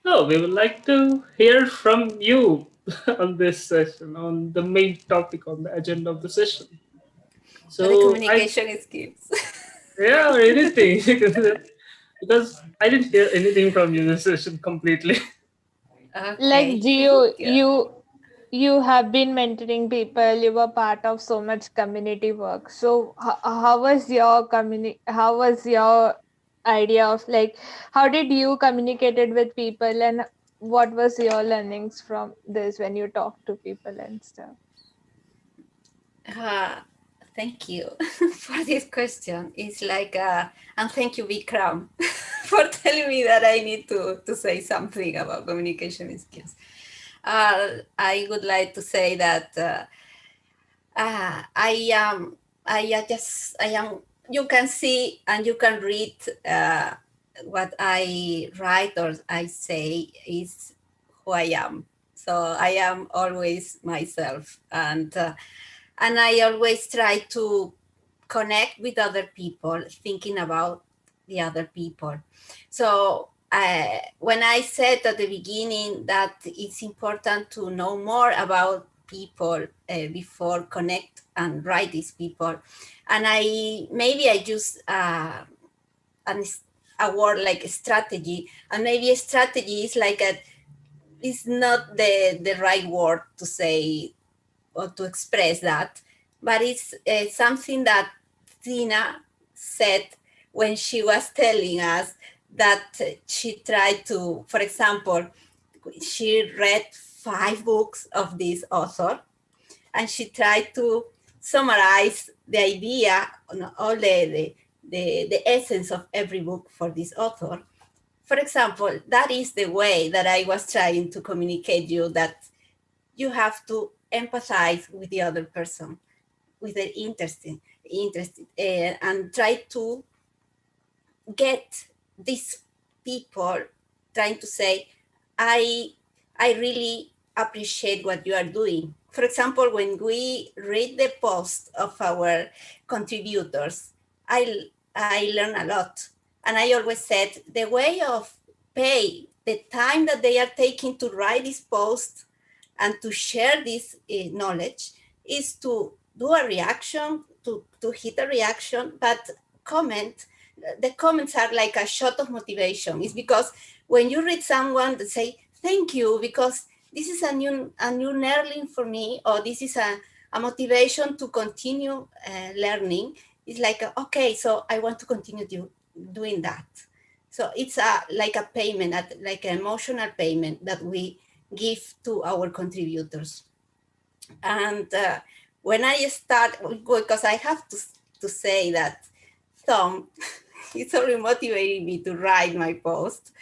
No, we would like to hear from you on this session, on the main topic on the agenda of the session. Or the So communication skills. yeah, or anything. Because I didn't hear anything from you this session completely. Like Okay. Gio, Yeah. you have been mentoring people. You were part of so much community work. So how was your how was your idea of like how did you communicated with people, and what was your learnings from this when you talk to people and stuff? Thank you for this question. It's like, and thank you, Vikram, for telling me that I need to say something about communication skills. I would like to say that I am, I am, you can see and you can read what I write or I say is who I am. So I am always myself, and I always try to connect with other people, thinking about the other people. So when I said at the beginning that it's important to know more about people before connect and write these people, and I use a word like strategy, and maybe a strategy is like is not the right word to say or to express that, but it's something that Tina said when she was telling us that she tried to, for example, she read 5 books of this author, and she tried to summarize the idea on all the essence of every book for this author. For example, that is the way that I was trying to communicate you that you have to empathize with the other person, with the interested, and try to get these people trying to say, I, I really appreciate what you are doing. For example, when we read the post of our contributors, I learn a lot. And I always said the way of pay the time that they are taking to write this post and to share this knowledge is to do a reaction, to hit a reaction, but comment. The comments are like a shot of motivation. It's because when you read someone that say, thank you, because this is a new learning for me, or this is a motivation to continue learning. It's like, okay, so I want to continue doing that. So it's like a payment, like an emotional payment that we give to our contributors. And when I start, because I have to say that Thom is always motivating me to write my post,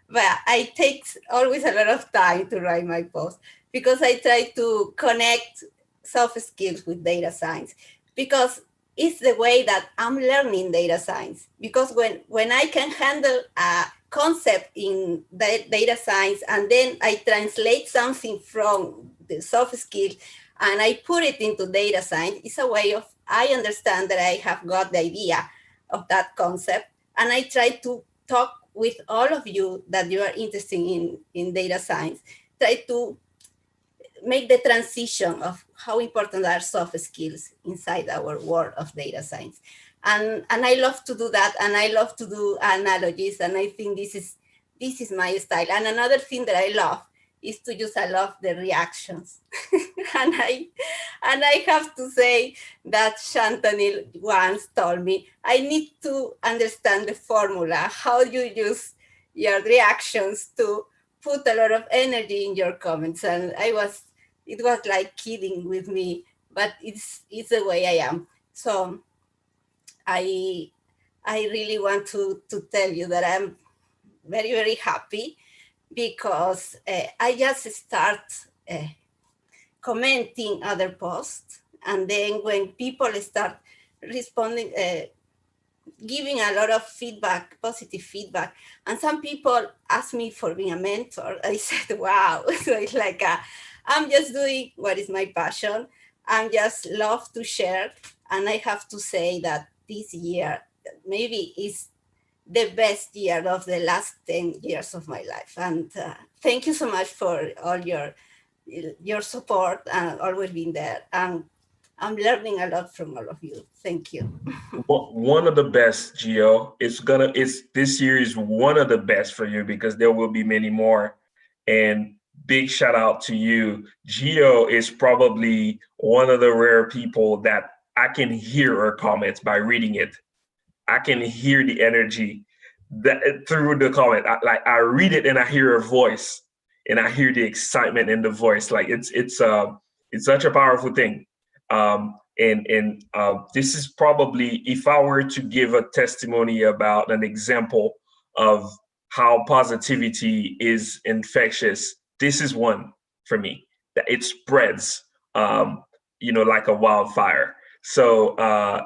but I take always a lot of time to write my post because I try to connect soft skills with data science, because it's the way that I'm learning data science. Because when I can handle a concept in data science and then I translate something from the soft skill and I put it into data science, it's a way of, I understand that I have got the idea of that concept, and I try to talk with all of you that you are interested in data science, try to make the transition of how important are soft skills inside our world of data science. and I love to do that, and I love to do analogies, and I think this is my style. And another thing that I love is to use a lot the reactions. and I have to say that Chantanil once told me I need to understand the formula, how you use your reactions to put a lot of energy in your comments. And it was like kidding with me, but it's the way I am. So I really want to tell you that I'm very, very happy because I just start commenting other posts. And then when people start responding, giving a lot of feedback, positive feedback, and some people ask me for being a mentor, I said, wow. So it's like, I'm just doing what is my passion. I'm just love to share. And I have to say that this year maybe is the best year of the last 10 years of my life. And thank you so much for all your support and always being there. And I'm learning a lot from all of you. Thank you. One of the best, Gio. It's this year is one of the best for you because there will be many more. And big shout out to you. Gio is probably one of the rare people that I can hear her comments by reading it. I can hear the energy that through the comment. I read it and I hear her voice and I hear the excitement in the voice. Like it's such a powerful thing. And this is probably, if I were to give a testimony about an example of how positivity is infectious, this is one for me, that it spreads, like a wildfire. So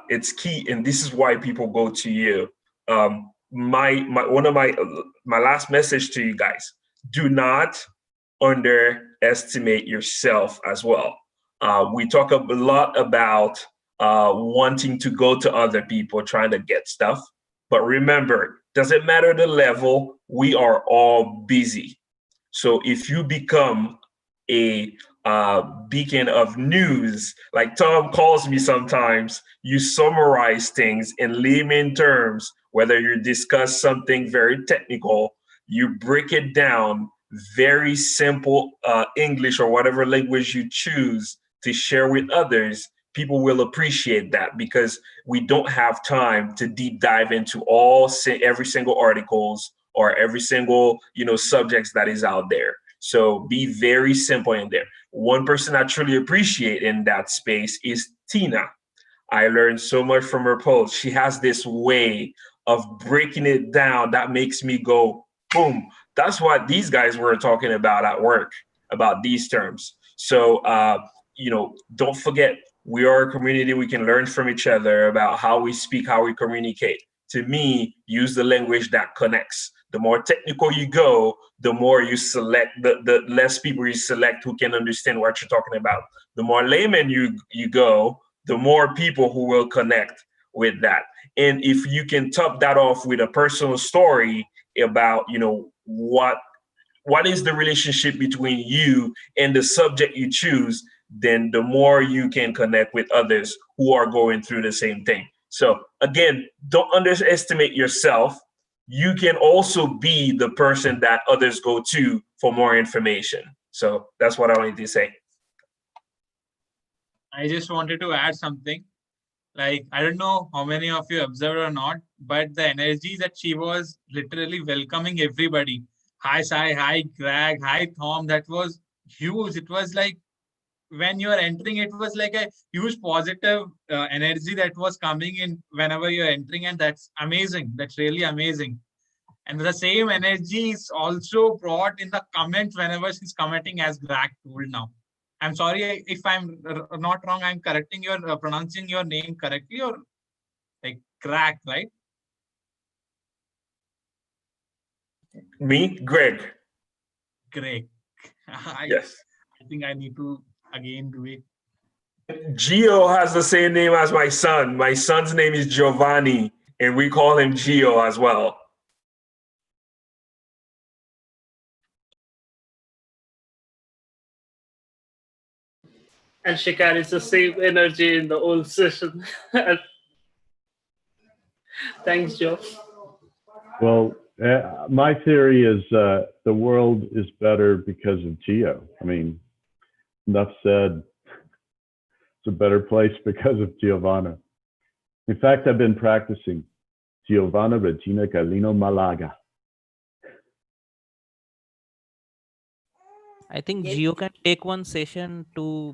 it's key, and this is why people go to you. My last message to you guys: do not underestimate yourself as well. We talk a lot about wanting to go to other people, trying to get stuff. But remember, doesn't matter the level, we are all busy. So if you become a beacon of news, like Tom calls me sometimes, you summarize things in layman terms, whether you discuss something very technical, you break it down very simple English or whatever language you choose to share with others. People will appreciate that because we don't have time to deep dive into every single articles or every single subjects that is out there. So be very simple in there. One person I truly appreciate in that space is Tina. I learned so much from her post. She has this way of breaking it down that makes me go, boom. That's what these guys were talking about at work, about these terms. So, don't forget, we are a community. We can learn from each other about how we speak, how we communicate. To me, use the language that connects. The more technical you go, the more you select, the less people you select who can understand what you're talking about. The more layman you go, the more people who will connect with that. And if you can top that off with a personal story about, what is the relationship between you and the subject you choose, then the more you can connect with others who are going through the same thing. So again, don't underestimate yourself. You can also be the person that others go to for more information. So that's what I wanted to say. I just wanted to add something. Like, I don't know how many of you observed or not, but the energy that she was literally welcoming everybody. Hi, Sai. Hi, Greg. Hi, Thom. That was huge. It was like when you are entering, it was like a huge positive energy that was coming in whenever you're entering. And that's amazing. That's really amazing. And the same energy is also brought in the comments whenever she's commenting, as Greg told now. I'm sorry if I'm not wrong. I'm correcting your pronouncing your name correctly, or like Greg, right? Me, Greg. Greg. Yes. I think I need to again do it. Gio has the same name as my son. My son's name is Giovanni, and we call him Gio as well. And she carries the same energy in the whole session. Thanks, Joe. Well, my theory is the world is better because of Geo. I mean, enough said. It's a better place because of Giovanna. In fact, I've been practicing Giovanna Regina Galino Malaga. I think Yes. Geo can take one session to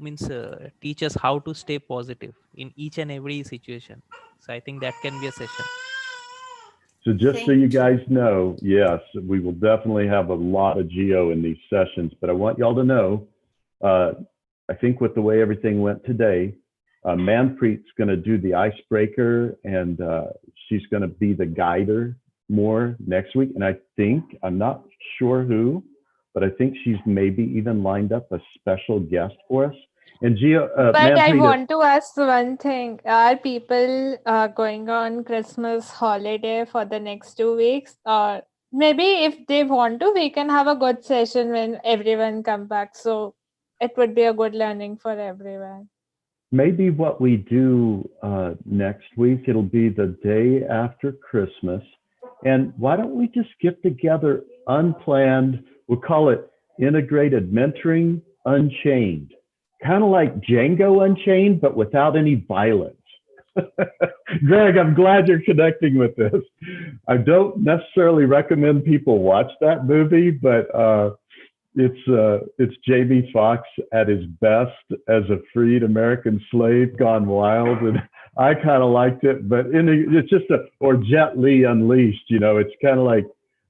teach us how to stay positive in each and every situation. So I think that can be a session. So just so Thank you you. guys know, yes, we will definitely have a lot of Geo in these sessions, but I want y'all to know, I think with the way everything went today, Manpreet's going to do the icebreaker, and she's going to be the guider more next week. And I think, I'm not sure who, but I think she's maybe even lined up a special guest for us. And Geo, But I Manpreet, want to ask one thing. Are people going on Christmas holiday for the next 2 weeks? Or maybe if they want to, we can have a good session when everyone come back. So it would be a good learning for everyone. maybe what we do next week, it'll be the day after Christmas. And why don't we just get together unplanned? We'll call it Integrated Mentoring Unchained. Kind of like Django Unchained, but without any violence. Greg, I'm glad you're connecting with this. I don't necessarily recommend people watch that movie, but it's Jamie Foxx at his best as a freed American slave gone wild, and I kind of liked it. But it's just or Jet Li Unleashed. You know, it's kind of like,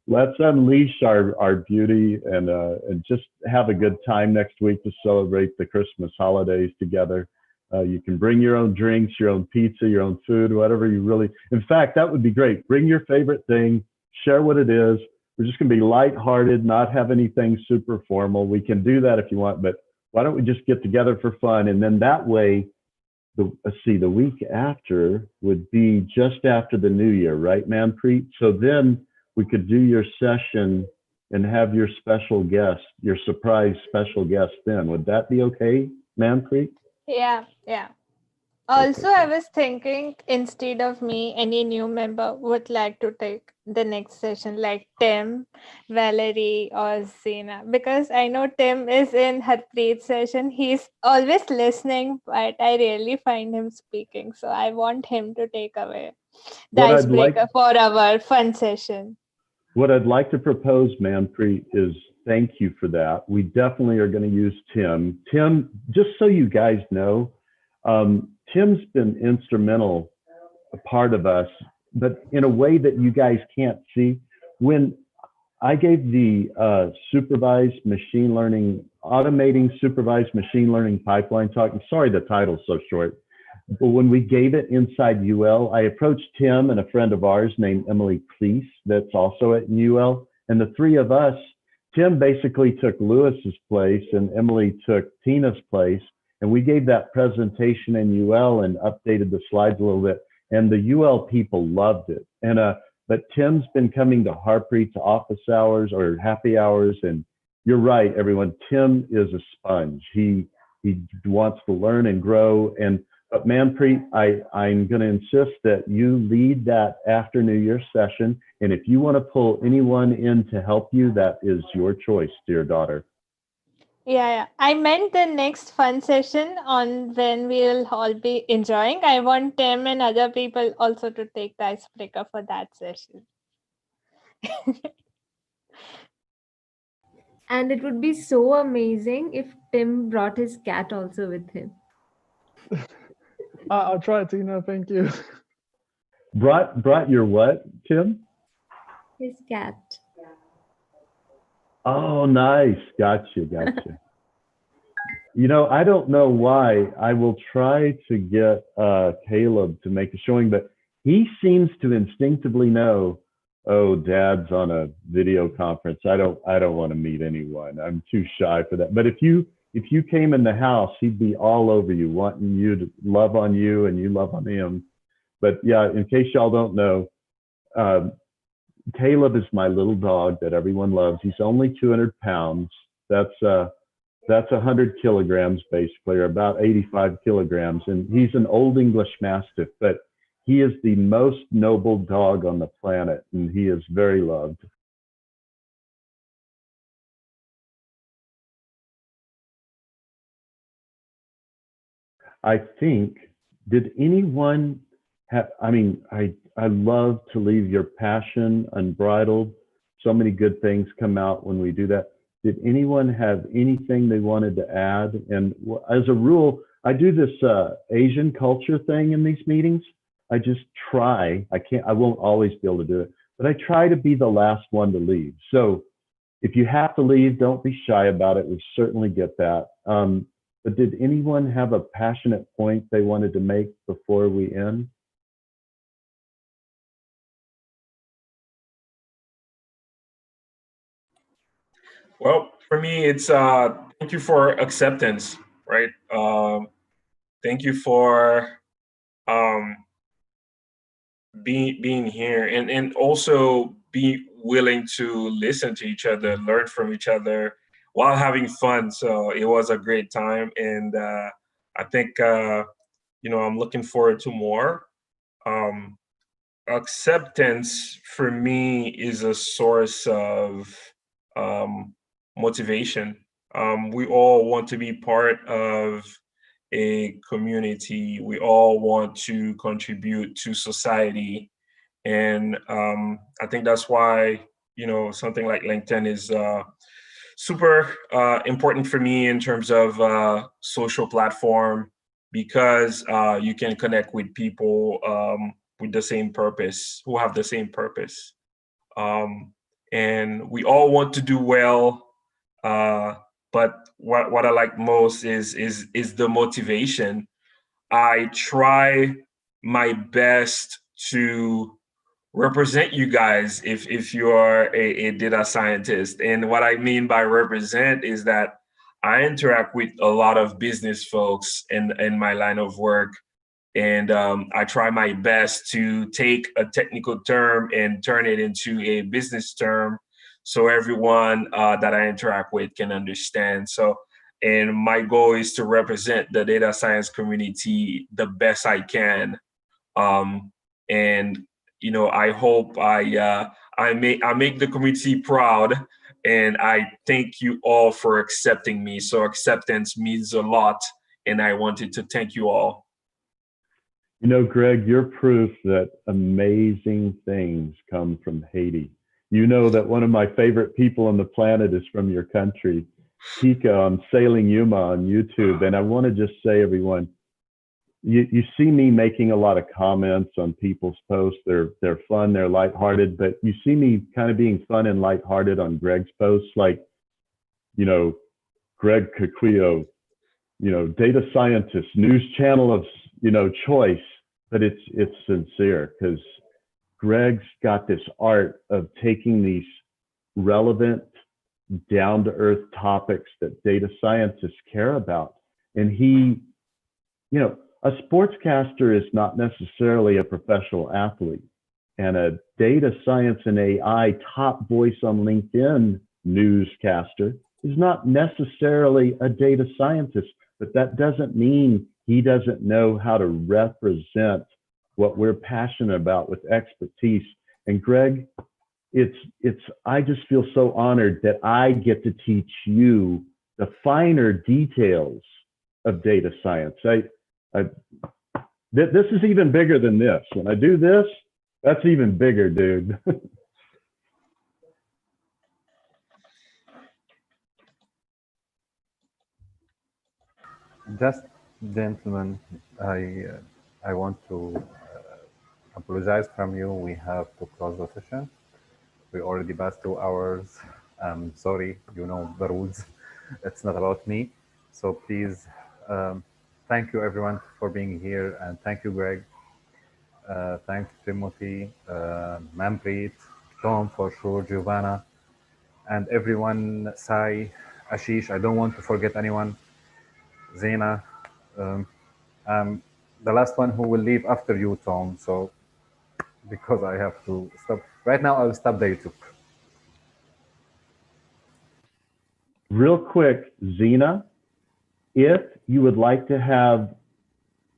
let's unleash our beauty and just have a good time next week to celebrate the Christmas holidays together. You can bring your own drinks, your own pizza, your own food, whatever you really. In fact, that would be great. Bring your favorite thing, share what it is. We're just going to be lighthearted, not have anything super formal. We can do that if you want, but why don't we just get together for fun? And then that way, the week after would be just after the new year, right, Manpreet? So then we could do your session and have your special guest, your surprise special guest then. Would that be okay, Manpreet? Yeah, yeah. Also, I was thinking instead of me, any new member would like to take the next session, like Tim, Valerie, or Zena, because I know Tim is in Harpreet's session. He's always listening, but I rarely find him speaking. So I want him to take away the What I'd like, icebreaker for our fun session. what I'd like to propose, Manpreet, is thank you for that. We definitely are going to use Tim. Tim, just so you guys know, Tim's been instrumental, a part of us, but in a way that you guys can't see. When I gave the supervised machine learning, automating supervised machine learning pipeline talk, I'm sorry the title's so short, but when we gave it inside UL, I approached Tim and a friend of ours named Emily Cleese that's also at UL, and the three of us, Tim basically took Lewis's place and Emily took Tina's place, and we gave that presentation in UL and updated the slides a little bit, and the UL people loved it. And but Tim's been coming to Harpreet's office hours or happy hours, and you're right, everyone. Tim is a sponge. He wants to learn and grow. And but Manpreet, I'm going to insist that you lead that after New Year session. And if you want to pull anyone in to help you, that is your choice, dear daughter. Yeah. I meant the next fun session on when we'll all be enjoying. I want Tim and other people also to take the icebreaker for that session. And it would be so amazing if Tim brought his cat also with him. I'll try it, Tina. Thank you. Brought your what, Tim? His cat. Oh, nice. Gotcha. You know, I don't know why. I will try to get Caleb to make a showing, but he seems to instinctively know, oh, Dad's on a video conference. I don't want to meet anyone. I'm too shy for that. But if you came in the house, he'd be all over you, wanting you to love on you and you love on him. But yeah, in case y'all don't know, Caleb is my little dog that everyone loves. He's only 200 pounds. That's 100 kilograms basically, or about 85 kilograms. And he's an old English Mastiff, but he is the most noble dog on the planet, and he is very loved. I think, did anyone have, I mean, I love to leave your passion unbridled. So many good things come out when we do that. Did anyone have anything they wanted to add? And as a rule, I do this Asian culture thing in these meetings. I just try, I won't always be able to do it, but I try to be the last one to leave. So if you have to leave, don't be shy about it. We certainly get that. But did anyone have a passionate point they wanted to make before we end? Well, for me, it's thank you for acceptance, right? Thank you for um, being here, and also be willing to listen to each other, learn from each other while having fun. So it was a great time, and I think I'm looking forward to more. Um, Acceptance for me is a source of um, motivation. We all want to be part of a community. We all want to contribute to society, and I think that's why something like LinkedIn is super important for me in terms of social platform, because you can connect with people with the same purpose, who have the same purpose. Um, and we all want to do well, but what I like most is the motivation. I try my best to represent you guys if you are a data scientist. And what I mean by represent is that I interact with a lot of business folks in my line of work, and I try my best to take a technical term and turn it into a business term so everyone that I interact with can understand. So, and my goal is to represent the data science community the best I can. Um, and I hope I make the community proud, and I thank you all for accepting me. So acceptance means a lot, and I wanted to thank you all. Greg, you're proof that amazing things come from Haiti. You know that one of my favorite people on the planet is from your country, Kika on Sailing Yuma on YouTube. And I want to just say, everyone, you see me making a lot of comments on people's posts. They're fun, they're lighthearted, but you see me kind of being fun and lighthearted on Greg's posts, like, Greg Caquillo, data scientist, news channel of, choice, but it's sincere, because Greg's got this art of taking these relevant, down to earth topics that data scientists care about. And he, a sportscaster is not necessarily a professional athlete, and a data science and AI top voice on LinkedIn newscaster is not necessarily a data scientist, but that doesn't mean he doesn't know how to represent what we're passionate about with expertise. And Greg, I just feel so honored that I get to teach you the finer details of data science. This is even bigger than this. When I do this, that's even bigger, dude. Just, gentlemen, I want to apologize from you. We have to close the session. We already passed 2 hours. I'm sorry, you know the rules. It's not about me. So please, thank you everyone for being here, and thank you, Greg. Thanks, Timothy, Manpreet, Tom, for sure, Giovanna, and everyone, Sai, Ashish. I don't want to forget anyone. Zena. I'm the last one who will leave after you, Tom. So, because I have to stop. Right now, I'll stop the YouTube. Real quick, Zena, if you would like to have,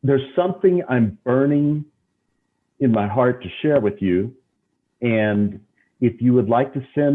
there's something I'm burning in my heart to share with you. And if you would like to send